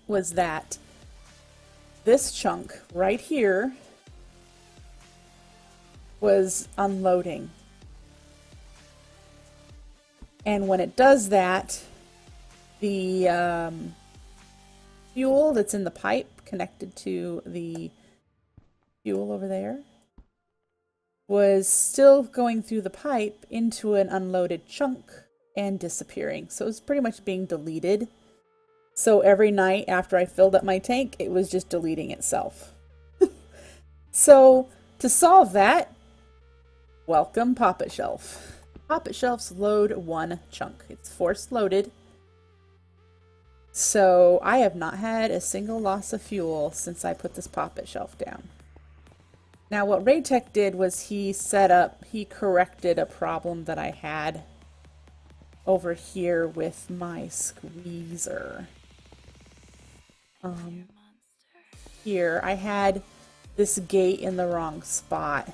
was that this chunk right here was unloading. And when it does that, the fuel that's in the pipe connected to the fuel over there was still going through the pipe into an unloaded chunk and disappearing. So it was pretty much being deleted. So every night after I filled up my tank, it was just deleting itself. So to solve that, welcome Poppet Shelf. Poppet shelves load 1 chunk. It's force loaded. So I have not had a single loss of fuel since I put this poppet shelf down. Now what Raytech did was he corrected a problem that I had over here with my squeezer. Here I had this gate in the wrong spot.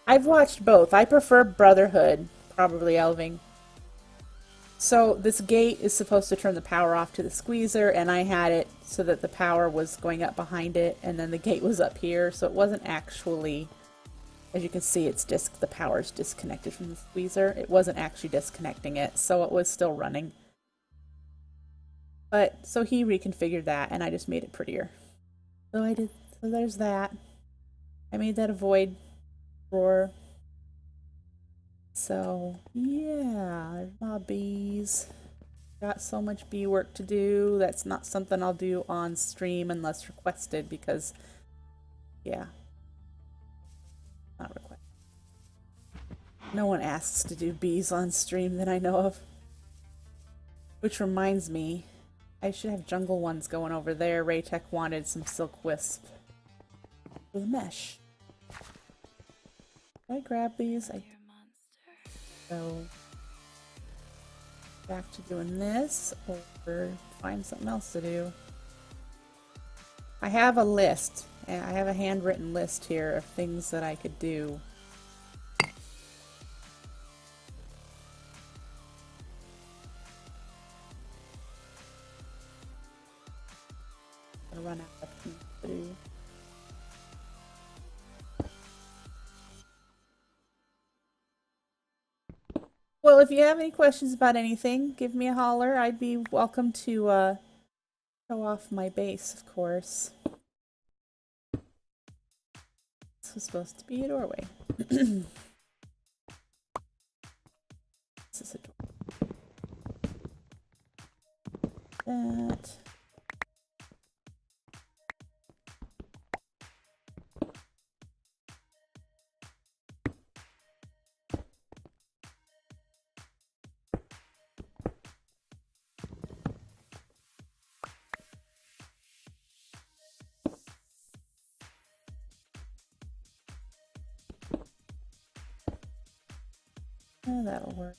I've watched both. I prefer Brotherhood, probably Elving. So this gate is supposed to turn the power off to the squeezer, and I had it so that the power was going up behind it, and then the gate was up here, so it wasn't actually, as you can see, the power's disconnected from the squeezer. It wasn't actually disconnecting it, so it was still running. But, so he reconfigured that, and I just made it prettier. So there's that. I made that a void drawer. So, yeah, there's my bees. Got so much bee work to do. That's not something I'll do on stream unless requested because, yeah, not requested. No one asks to do bees on stream that I know of. Which reminds me, I should have jungle ones going over there. Raytech wanted some silk wisp with a mesh. Did I grab these? So, back to doing this, or find something else to do. I have a list, and I have a handwritten list here of things that I could do. I'm gonna run out of things to do. Well, if you have any questions about anything, give me a holler. I'd be welcome to show off my base, of course. This was supposed to be a doorway. This is a door. That. That'll work.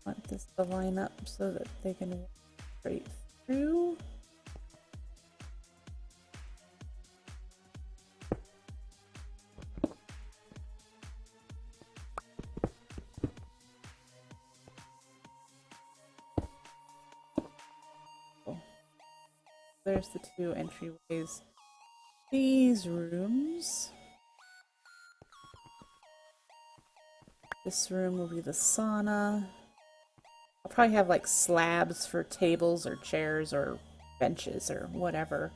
Want this to line up so that they can walk straight through. There's the 2 entryways. These rooms. This room will be the sauna. I'll probably have like slabs for tables or chairs or benches or whatever.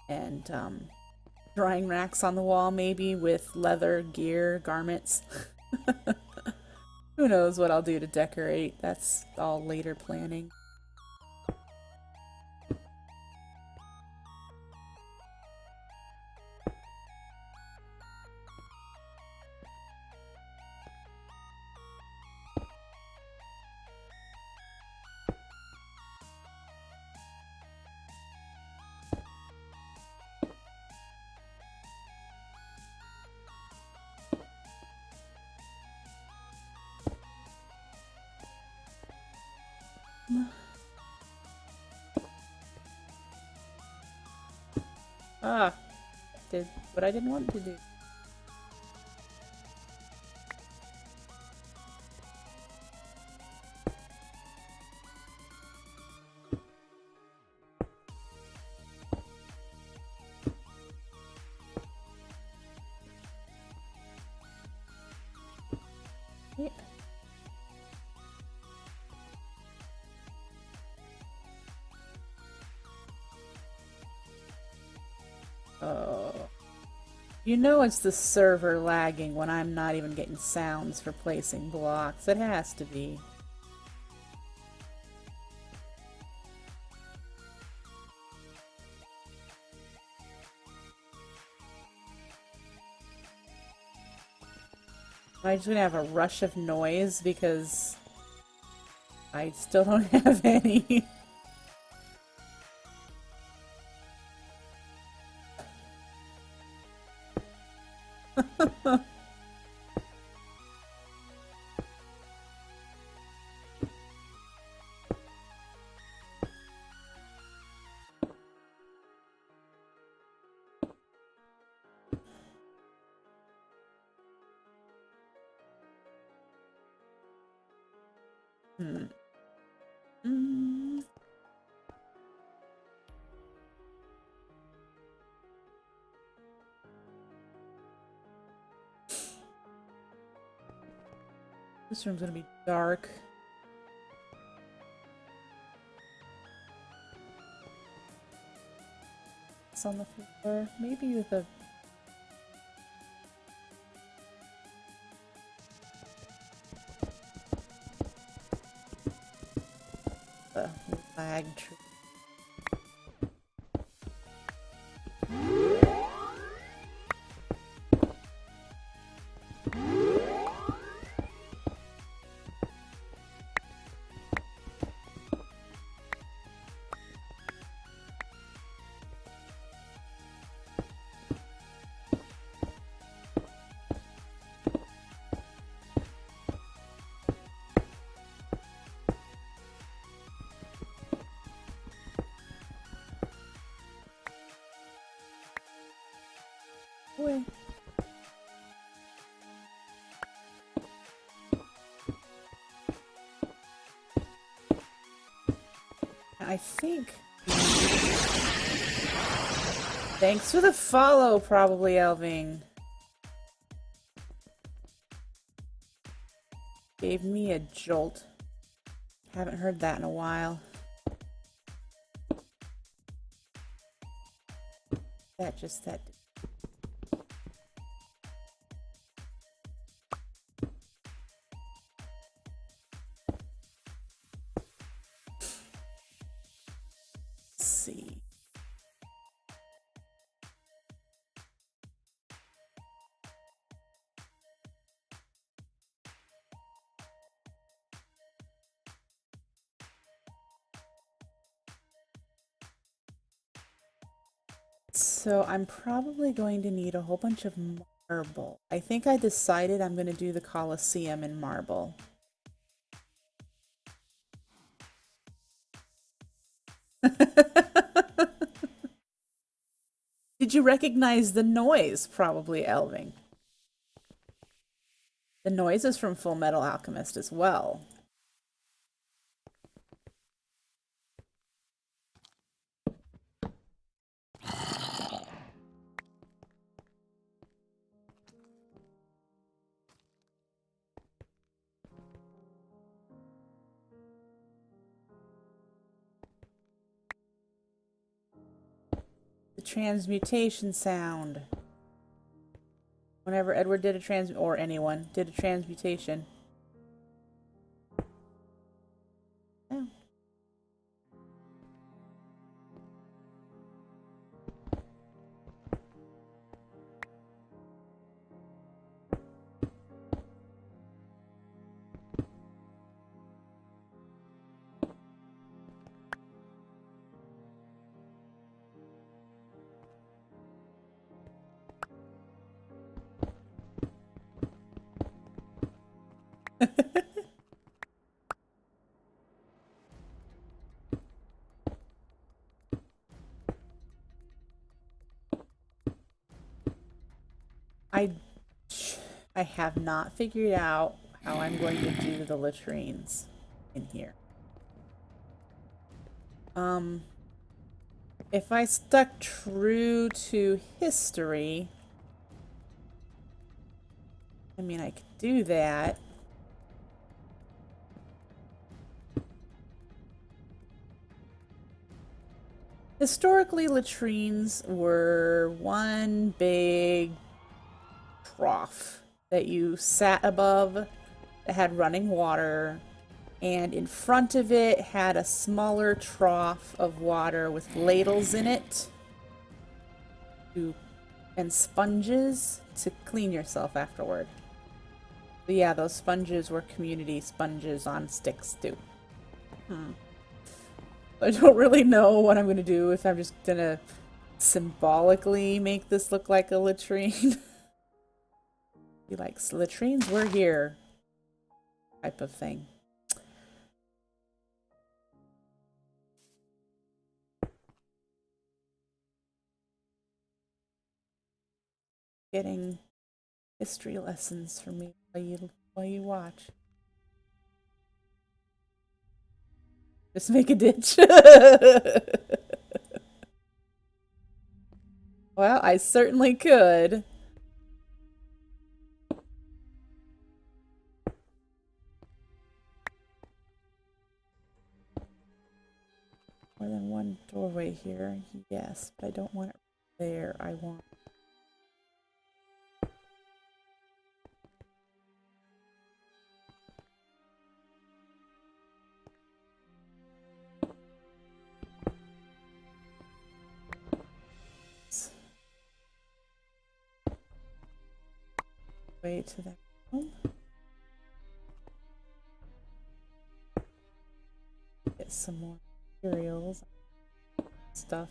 And drying racks on the wall maybe with leather gear, garments. Who knows what I'll do to decorate. That's all later planning. Ah, did what I didn't want to do. Yeah. Oh. You know it's the server lagging when I'm not even getting sounds for placing blocks. It has to be. I'm just gonna have a rush of noise because I still don't have any. Hmm. Mm. This room's gonna be dark. It's on the floor. Maybe with a lag tree. Boy. I think. Thanks for the follow, probably, Elving. Gave me a jolt. Haven't heard that in a while. That. Let's see. So I'm probably going to need a whole bunch of marble. I think I decided I'm going to do the Colosseum in marble. Did you recognize the noise? Probably, Elving. The noise is from Full Metal Alchemist as well. The transmutation sound. Whenever Edward did a or anyone did a transmutation. Oh. I have not figured out how I'm going to do the latrines in here. If I stuck true to history, I mean, I could do that. Historically, latrines were one big trough that you sat above that had running water, and in front of it had a smaller trough of water with ladles in it and sponges to clean yourself afterward. But yeah, those sponges were community sponges on sticks too. I don't really know what I'm going to do, if I'm just going to symbolically make this look like a latrine. Be like, latrines, we're here. Type of thing. Getting history lessons from me while you watch. Just make a ditch. Well, I certainly could. More than one doorway here, yes, but I don't want it there. I want... way to that room. Get some more materials, stuff.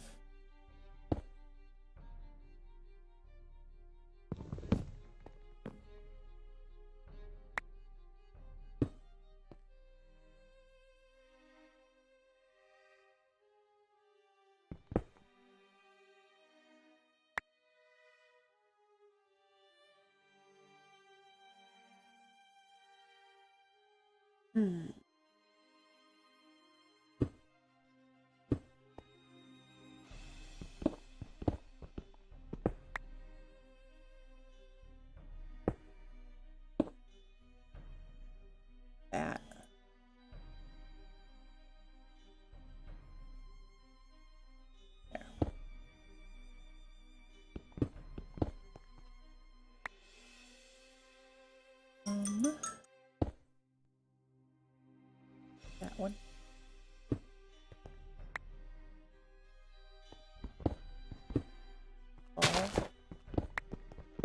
That. There. That one. Ball.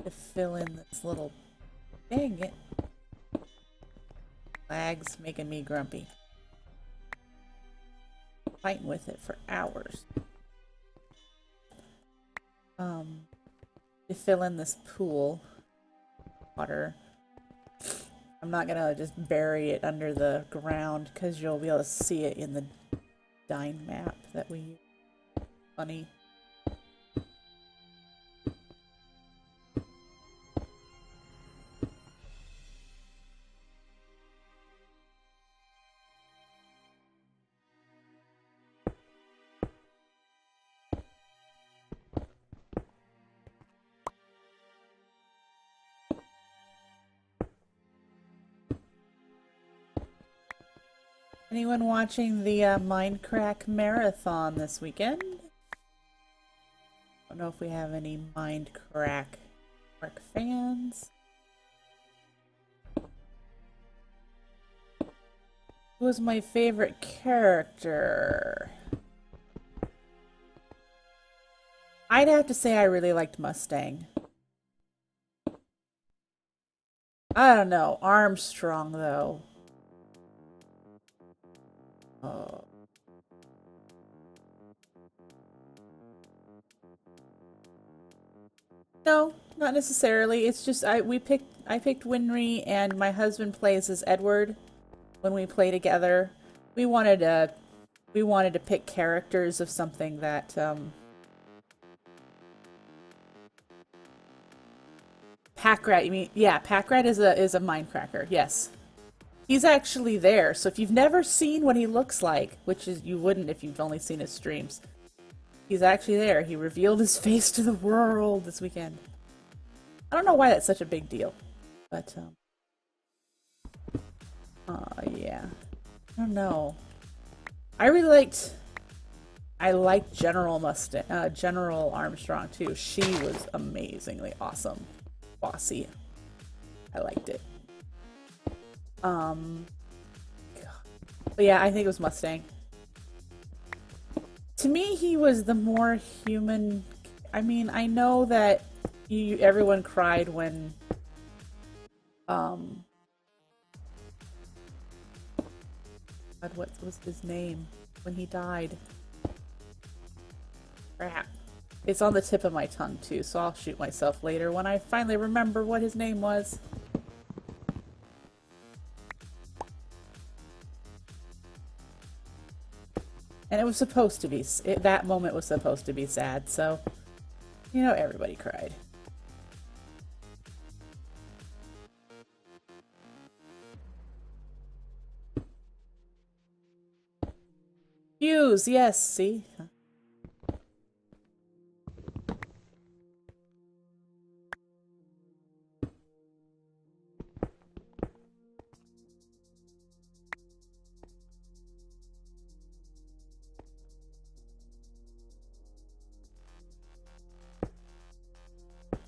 To fill in this little... Dang it. Lag's making me grumpy. Fighting with it for hours. To fill in this pool water. I'm not gonna just bury it under the ground because you'll be able to see it in the Dine map that we use. Funny. Anyone watching the Mindcrack Marathon this weekend? Don't know if we have any Mindcrack fans. Who was my favorite character? I'd have to say I really liked Mustang. I don't know. Armstrong, though. Oh. No, not necessarily. It's just I picked Winry, and my husband plays as Edward when we play together. We wanted to pick characters of something that Packrat, you mean? Yeah, Packrat is a Mindcracker. Yes. He's actually there, so if you've never seen what he looks like, which is you wouldn't if you've only seen his streams, he's actually there. He revealed his face to the world this weekend. I don't know why that's such a big deal, but yeah, I don't know. I liked General Armstrong too. She was amazingly awesome, bossy. I liked it. God. But yeah, I think it was Mustang. To me, he was the more human. I mean, I know that everyone cried when God, what was his name when he died? Crap. It's on the tip of my tongue too, so I'll shoot myself later when I finally remember what his name was. And it was supposed to be, that moment was supposed to be sad, so, you know, everybody cried. Fuse, yes, see?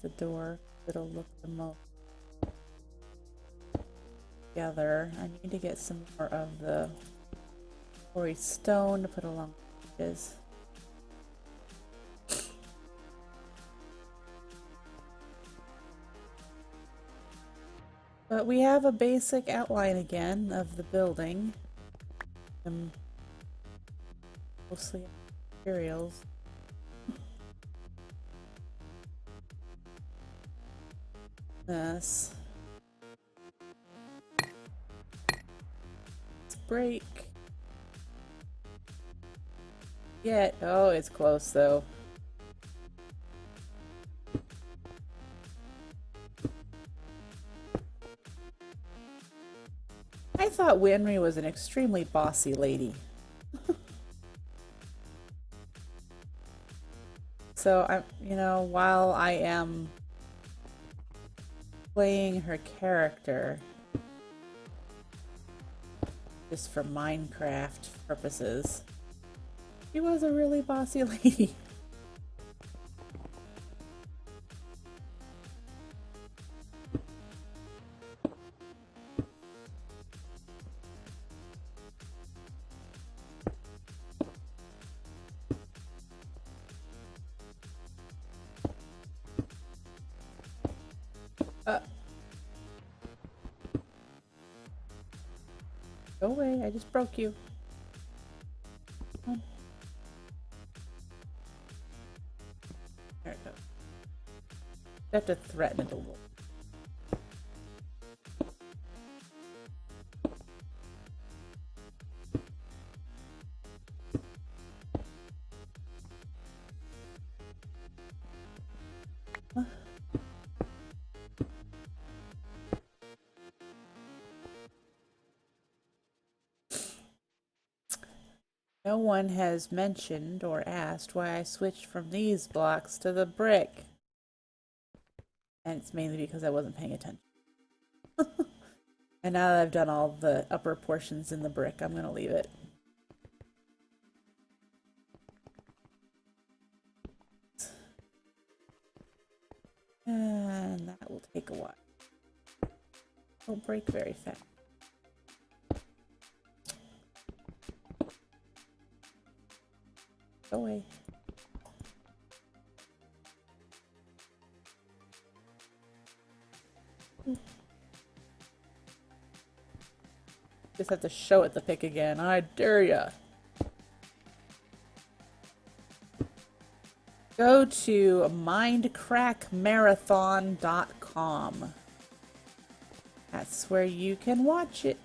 The door that'll look the most together. I need to get some more of the quarry stone to put along the edges. But we have a basic outline again of the building. Mostly materials. This. Let's break. Yet. Oh, it's close though. I thought Winry was an extremely bossy lady. So I'm, you know, while I am playing her character just for Minecraft purposes, she was a really bossy lady. Go away, I just broke you. Come on. There it goes. I have to threaten it a little. No one has mentioned or asked why I switched from these blocks to the brick. And it's mainly because I wasn't paying attention. And now that I've done all the upper portions in the brick, I'm going to leave it. And that will take a while. Don't break very fast. Go away. Just have to show it the pick again. I dare ya. Go to mindcrackmarathon.com. That's where you can watch it.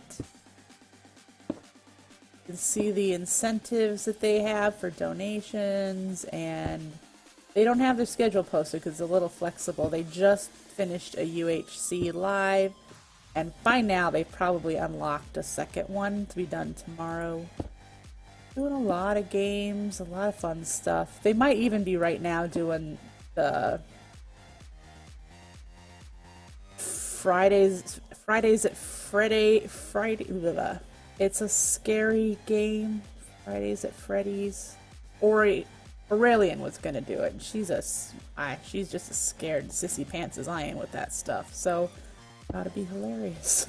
You can see the incentives that they have for donations, and they don't have their schedule posted because it's a little flexible. They just finished a UHC live, and by now they've probably unlocked a second one to be done tomorrow. Doing a lot of games, a lot of fun stuff. They might even be right now doing the Friday. It's a scary game. Fridays at Freddy's. Aurelian was gonna do it. And she's just as scared sissy pants as I am with that stuff. So, gotta be hilarious.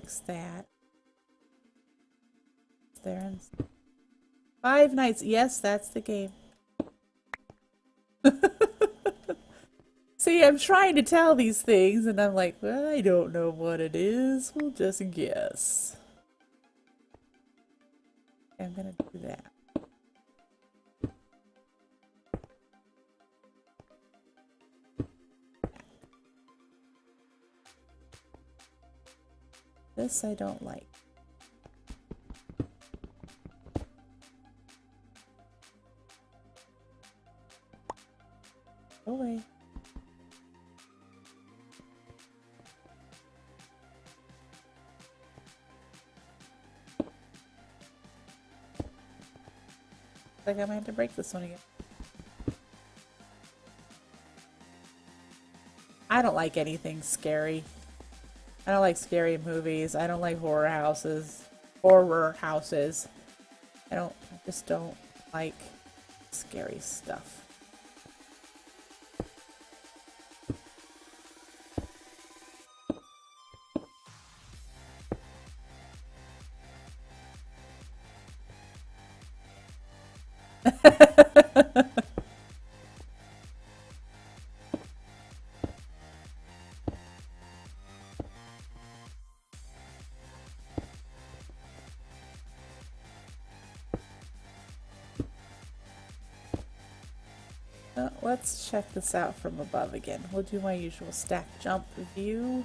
Fix that. There. 5 Nights. Yes, that's the game. See, I'm trying to tell these things, and I'm like, well, I don't know what it is. We'll just guess. I'm gonna do that. This I don't like. Go away. Like I might have to break this one again. I don't like anything scary. I don't like scary movies. I don't like horror houses. I just don't like scary stuff. Let's check this out from above again. We'll do my usual stack jump view.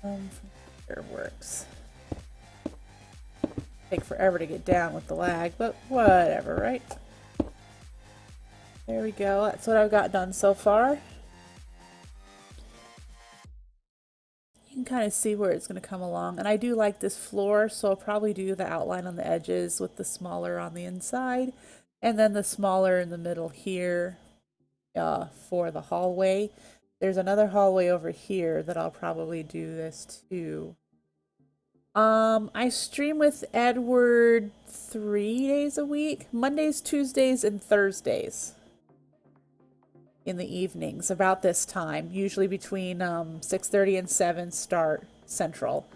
There works. Take forever to get down with the lag, but whatever, right? There we go. That's what I've got done so far. You can kind of see where it's going to come along. And I do like this floor, so I'll probably do the outline on the edges with the smaller on the inside. And then the smaller in the middle here for the hallway. There's another hallway over here that I'll probably do this too. I stream with Edward 3 days a week. Mondays, Tuesdays, and Thursdays. In the evenings, about this time. Usually between 6:30 and 7 start Central.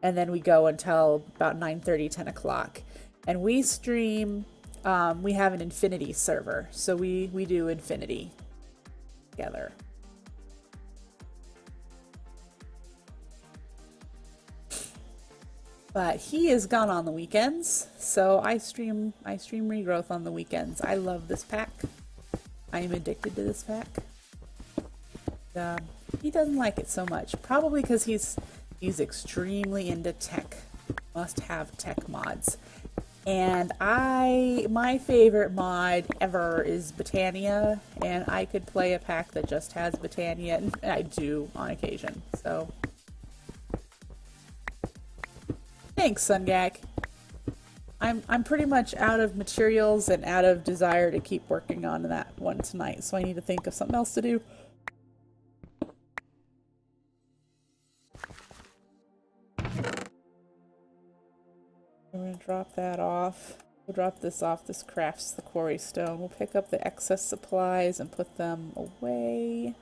And then we go until about 9:30, 10 o'clock. And we stream... we have an Infinity server, so we do Infinity together. But he is gone on the weekends, so I stream Regrowth on the weekends. I love this pack. I am addicted to this pack. He doesn't like it so much, probably because he's extremely into tech, must-have tech mods. And my favorite mod ever is Britannia, and I could play a pack that just has Britannia, and I do on occasion, so. Thanks, Sungak. I'm pretty much out of materials and out of desire to keep working on that one tonight, so I need to think of something else to do. We're going to drop that off. We'll drop this off. This crafts the quarry stone. We'll pick up the excess supplies and put them away.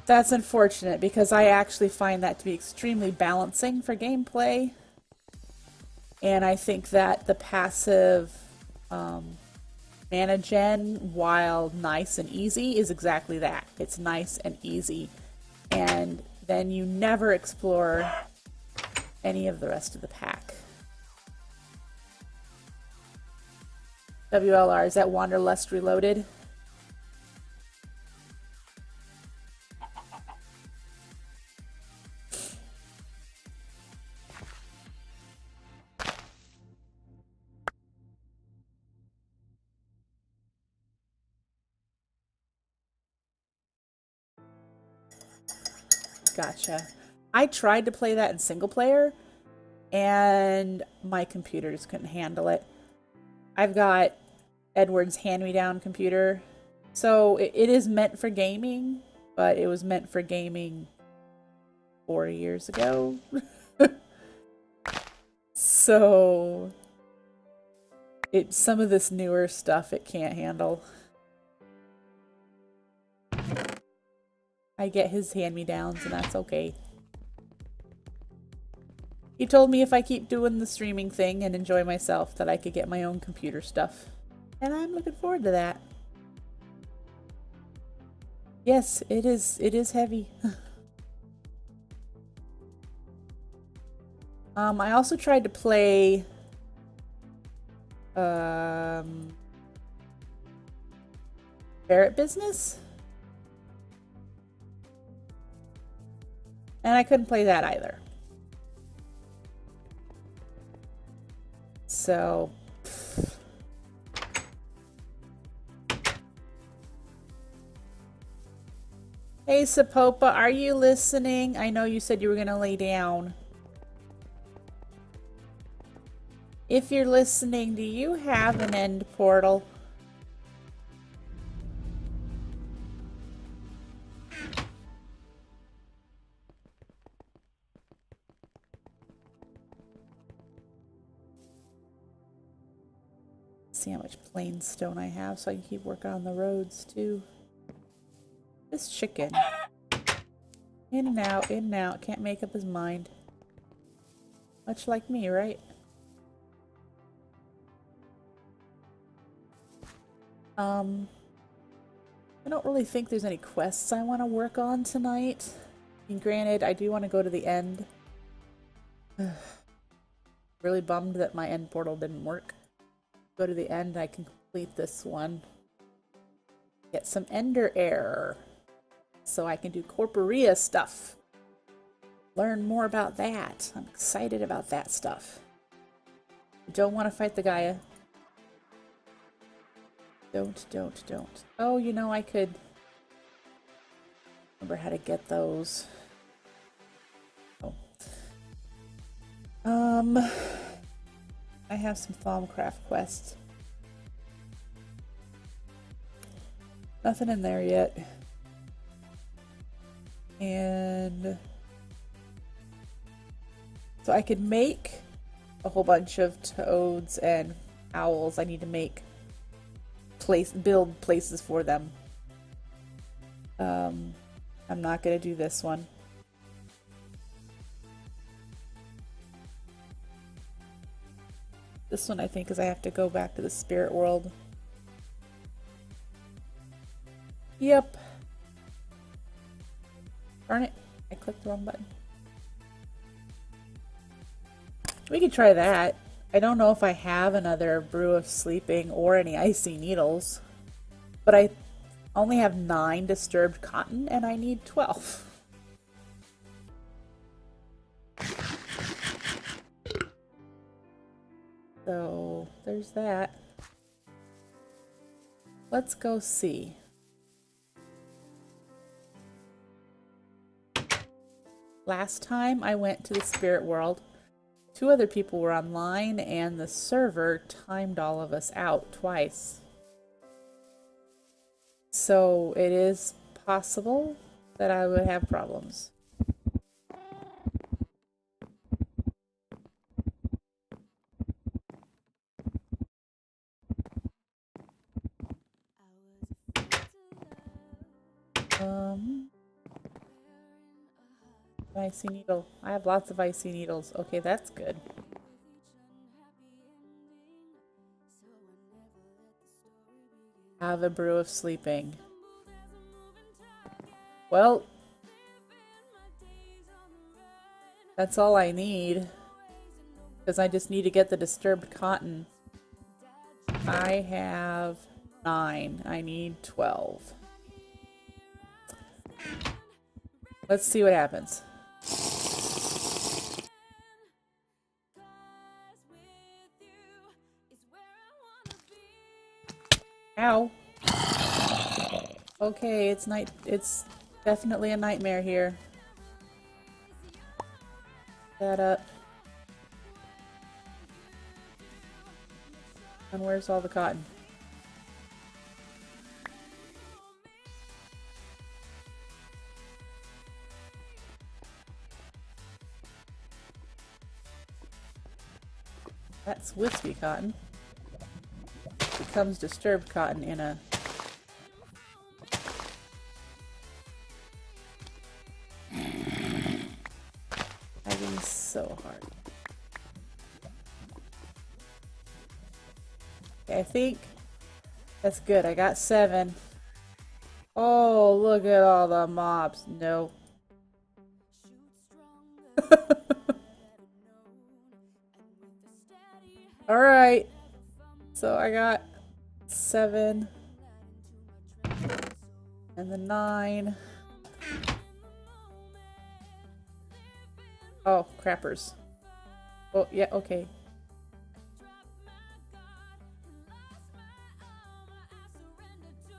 That's unfortunate because I actually find that to be extremely balancing for gameplay. And I think that the passive mana gen, while nice and easy, is exactly that. It's nice and easy. And then you never explore any of the rest of the pack. WLR, is that Wanderlust Reloaded? Gotcha. I tried to play that in single player, and my computer just couldn't handle it. I've got Edward's hand-me-down computer, so it is meant for gaming, but it was meant for gaming 4 years ago. So some of this newer stuff it can't handle. I get his hand-me-downs and that's okay. He told me if I keep doing the streaming thing and enjoy myself that I could get my own computer stuff. And I'm looking forward to that. Yes, it is heavy. I also tried to play Ferret Business. And I couldn't play that either. So hey Sapopa, are you listening? I know you said you were gonna lay down. If you're listening, do you have an end portal? See how much plain stone I have so I can keep working on the roads too. This chicken. In and out, in and out. Can't make up his mind. Much like me, right? I don't really think there's any quests I want to work on tonight. I mean, granted, I do want to go to the end. Really bummed that my end portal didn't work. Go to the end, I can complete this one. Get some ender air. So I can do Corporea stuff. Learn more about that. I'm excited about that stuff. I don't want to fight the Gaia. Don't. Oh, you know, I could remember how to get those. Oh. I have some Thaumcraft quests. Nothing in there yet. And so I could make a whole bunch of toads and owls. I need to make build places for them. I'm not gonna do this one. This one I think is I have to go back to the spirit world. Yep. Darn it, I clicked the wrong button. We could try that. I don't know if I have another brew of sleeping or any icy needles, but I only have 9 disturbed cotton and I need 12. So there's that. Let's go see. Last time I went to the spirit world, 2 other people were online and the server timed all of us out twice. So it is possible that I would have problems. Icy needle. I have lots of icy needles. Okay, that's good. Have a brew of sleeping. Well, that's all I need. Because I just need to get the disturbed cotton. I have 9. I need 12. Let's see what happens. Ow. Okay, it's night. It's definitely a nightmare here. That up. And where's all the cotton? It's wispy cotton. It becomes disturbed cotton in a... Typing so hard. Okay, I think that's good. I got 7. Oh, look at all the mobs. No. Alright. So I got 7. And the 9. Oh, crappers. Oh, yeah, okay.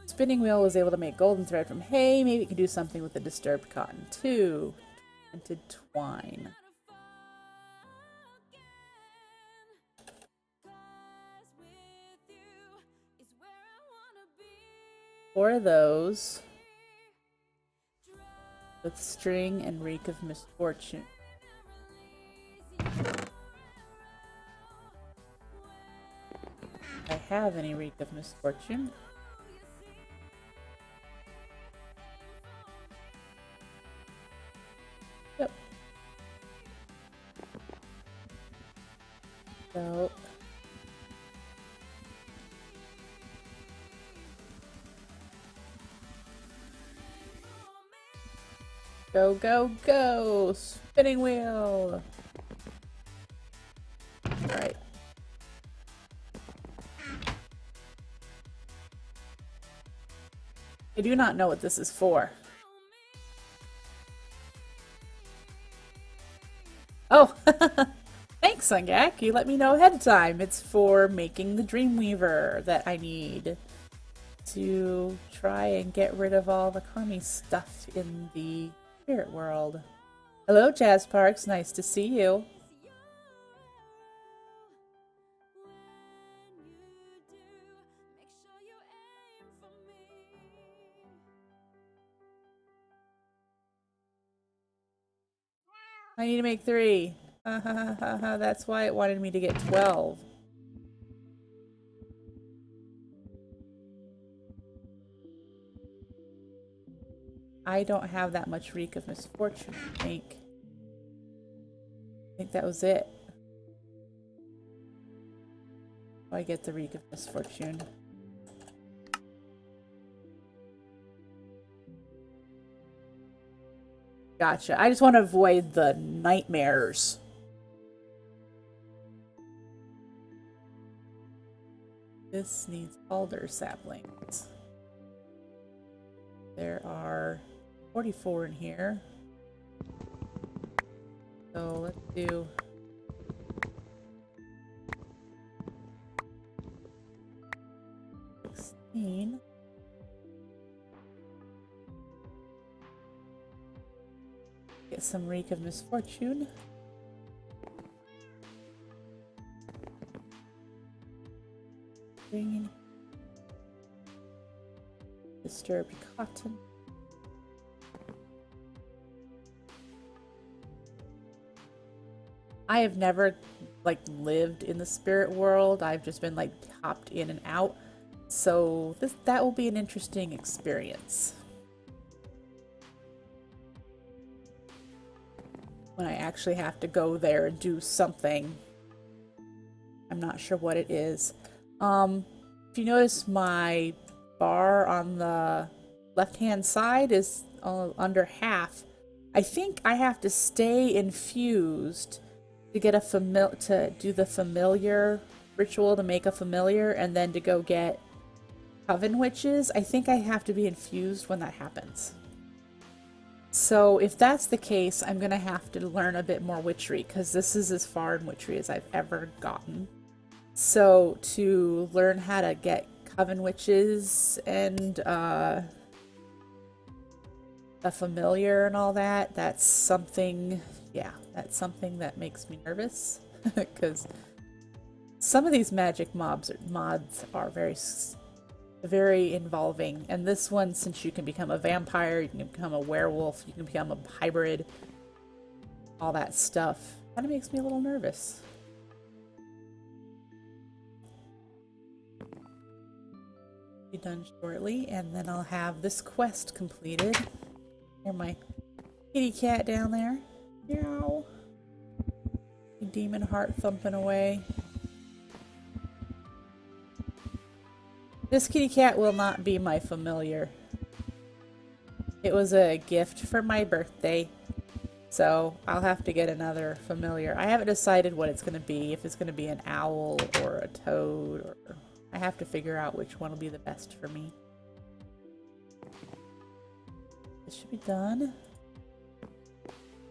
Spinning wheel was able to make golden thread from hay. Maybe it can do something with the disturbed cotton too. Tinted twine. 4 of those. With string and reek of misfortune. I have any reek of misfortune. Yep. So go, go, go! Spinning wheel! Alright. I do not know what this is for. Oh! Thanks, Sungak. You let me know ahead of time. It's for making the Dreamweaver that I need to try and get rid of all the Kami stuff in the spirit world. Hello, Jazz Parks. Nice to see you. I need to make 3. That's why it wanted me to get 12. I don't have that much reek of misfortune, I think. I think that was it. I get the reek of misfortune. Gotcha. I just want to avoid the nightmares. This needs alder saplings. There are 44 in here. So let's do 16. Get some reek of misfortune. Green. Disturbed cotton. I have never like lived in the spirit world. I've just been like hopped in and out. So that will be an interesting experience. When I actually have to go there and do something. I'm not sure what it is. If you notice, my bar on the left-hand side is under half. I think I have to stay infused to get to do the familiar ritual to make a familiar, and then to go get coven witches. I think I have to be infused when that happens. So if that's the case, I'm gonna have to learn a bit more witchery, because this is as far in witchery as I've ever gotten. So to learn how to get coven witches and a familiar and all that, that's something, yeah, that's something that makes me nervous. Because some of these magic mods are very involving, and this one, since you can become a vampire, you can become a werewolf, you can become a hybrid, all that stuff, kind of makes me a little nervous. Be done shortly, and then I'll have this quest completed. Here's my kitty cat down there. Meow. Demon heart thumping away. This kitty cat will not be my familiar. It was a gift for my birthday, so I'll have to get another familiar. I haven't decided what it's going to be, if it's going to be an owl or a toad, or I have to figure out which one will be the best for me. This should be done.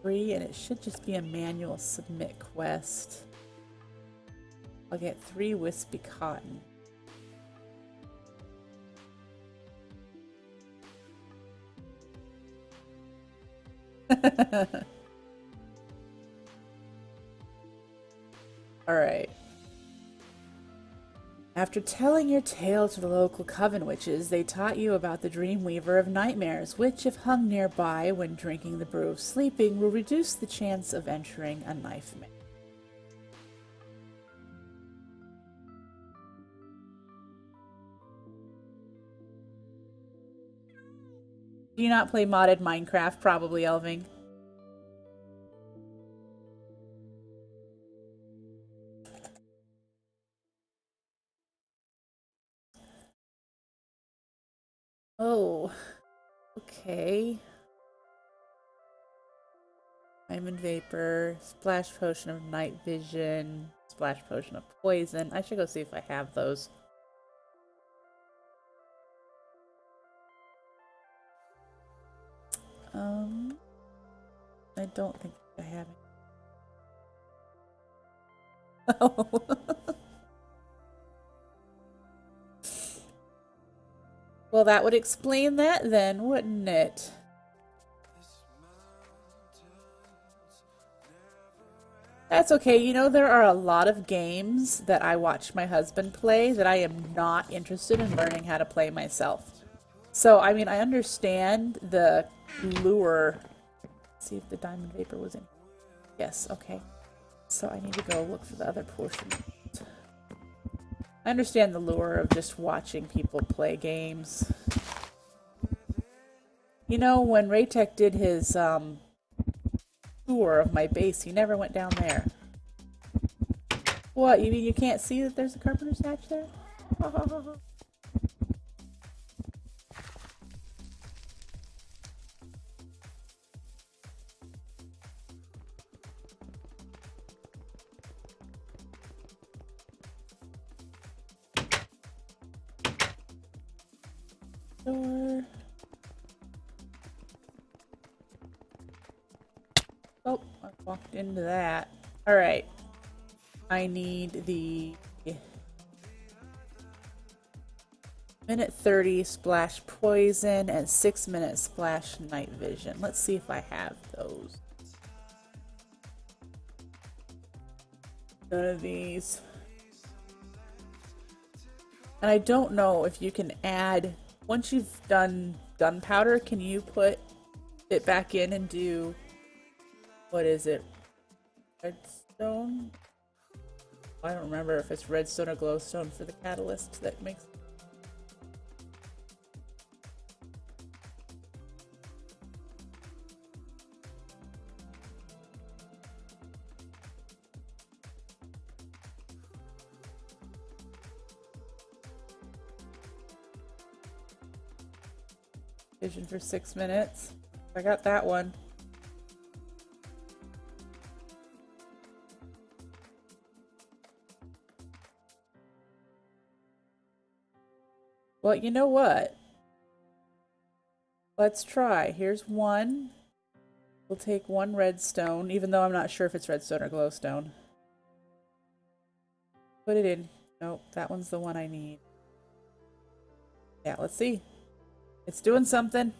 3, and it should just be a manual submit quest. I'll get 3 wispy cotton. Alright. After telling your tale to the local coven witches, they taught you about the Dreamweaver of Nightmares, which, if hung nearby when drinking the brew of sleeping, will reduce the chance of entering a nightmare. Do you not play modded Minecraft? Probably, Elving. Oh, okay. Diamond Vapor, Splash Potion of Night Vision, Splash Potion of Poison. I should go see if I have those. I don't think I have it. Oh. Well, that would explain that then, wouldn't it? That's okay. You know, there are a lot of games that I watch my husband play that I am not interested in learning how to play myself. So, I mean, I understand the lure. Let's see if the Diamond Vapor was in. Yes, okay. So I need to go look for the other portion. I understand the lure of just watching people play games. You know, when Raytech did his tour of my base, he never went down there. What, you mean you can't see that there's a carpenter's hatch there? Door. Oh, I walked into that. Alright. I need the minute 30 splash poison and 6-minute splash night vision. Let's see if I have those. None of these. And I don't know if you can add, once you've done gunpowder, can you put it back in and do, what is it? Redstone? I don't remember if it's redstone or glowstone for the catalyst that makes. Vision for 6 minutes. I got that one. Well, you know what? Let's try. Here's one. We'll take 1 redstone, even though I'm not sure if it's redstone or glowstone. Put it in. Nope, that one's the one I need. Yeah, let's see. It's doing something.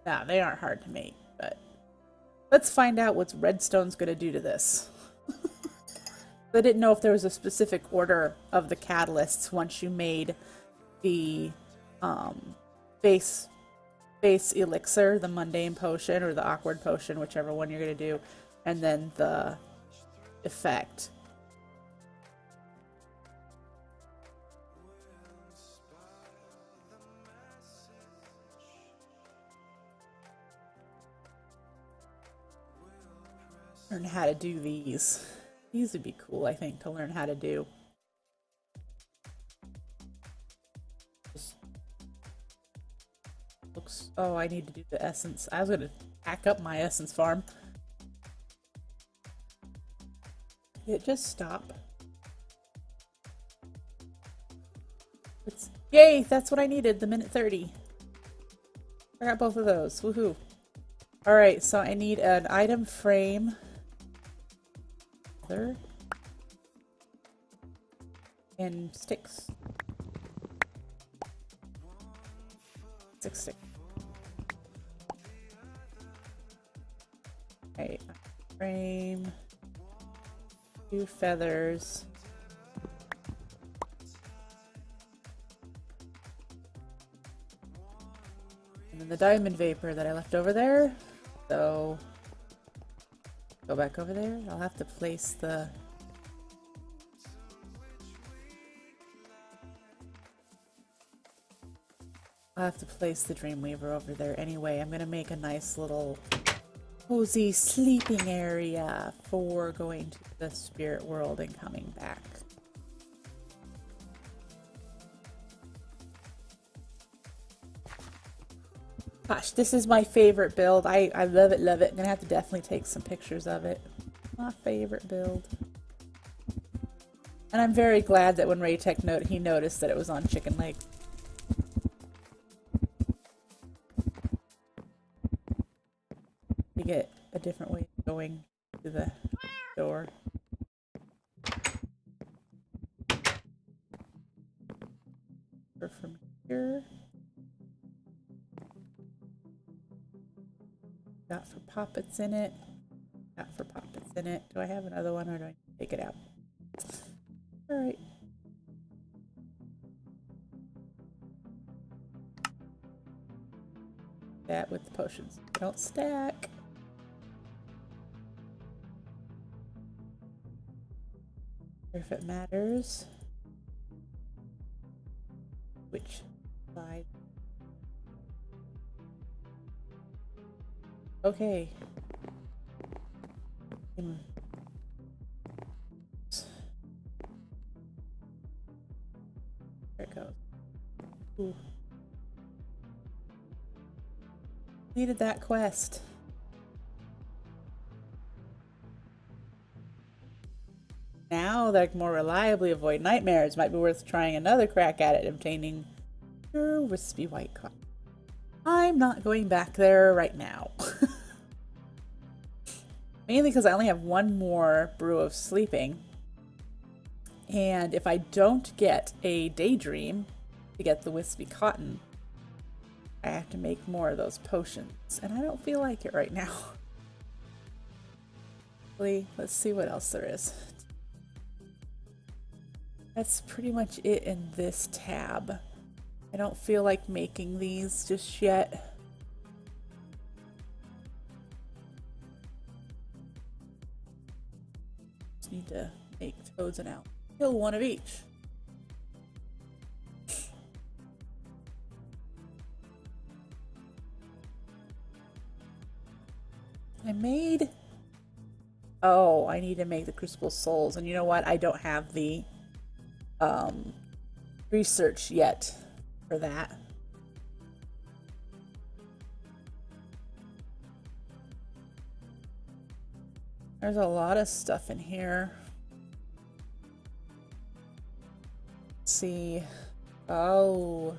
Nah, they aren't hard to make, but let's find out what redstone's going to do to this. I didn't know if there was a specific order of the catalysts once you made the base elixir, the mundane potion, or the awkward potion, whichever one you're going to do, and then the effect. Learn how to do these. These would be cool, I think, to learn how to do. Just looks. Oh, I need to do the essence. I was gonna pack up my essence farm. Did it just stop? It's yay! That's what I needed. The minute 30. I got both of those. Woohoo! All right, so I need an item frame. And sticks. 6 sticks. Okay, frame. 2 feathers. And then the diamond vapor that I left over there. So go back over there. I'll have to place the Dreamweaver over there anyway. I'm gonna make a nice little cozy sleeping area for going to the spirit world and coming back. Gosh, this is my favorite build. I love it, love it. I'm gonna have to definitely take some pictures of it. My favorite build. And I'm very glad that when Raytech noticed that it was on chicken leg. To get a different way of going to the door. Or from here. Got for poppets in it. Got for poppets in it. Do I have another one or do I take it out? Alright. That with the potions. Don't stack. If it matters. Which side? Okay. There it goes. Ooh. Needed that quest. Now that I can more reliably avoid nightmares, might be worth trying another crack at it, obtaining pure wispy white cotton. I'm not going back there right now. Mainly because I only have one more brew of sleeping. And if I don't get a daydream to get the wispy cotton, I have to make more of those potions. And I don't feel like it right now. Let's see what else there is. That's pretty much it in this tab. I don't feel like making these just yet. Just need to make toads and out. Kill one of each. I made... Oh, I need to make the Crucible Souls. And you know what? I don't have the research yet for that. There's a lot of stuff in here. Let's see. Oh.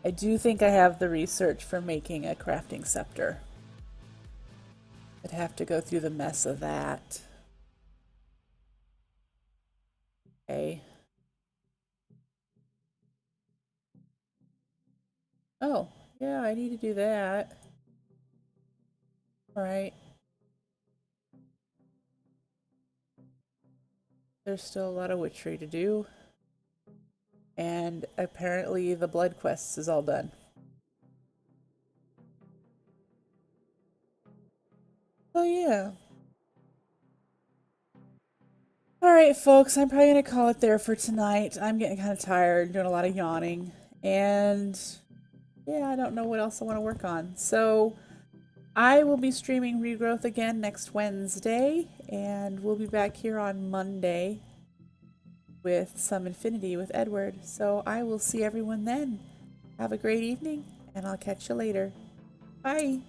I do think I have the research for making a crafting scepter. I'd have to go through the mess of that. Okay. Oh, yeah, I need to do that. All right. There's still a lot of witchery to do. And apparently the blood quests is all done. Oh yeah. Alright folks, I'm probably going to call it there for tonight. I'm getting kind of tired, doing a lot of yawning. And yeah, I don't know what else I want to work on. So I will be streaming Regrowth again next Wednesday, and we'll be back here on Monday with some Infinity with Edward. So I will see everyone then. Have a great evening, and I'll catch you later. Bye!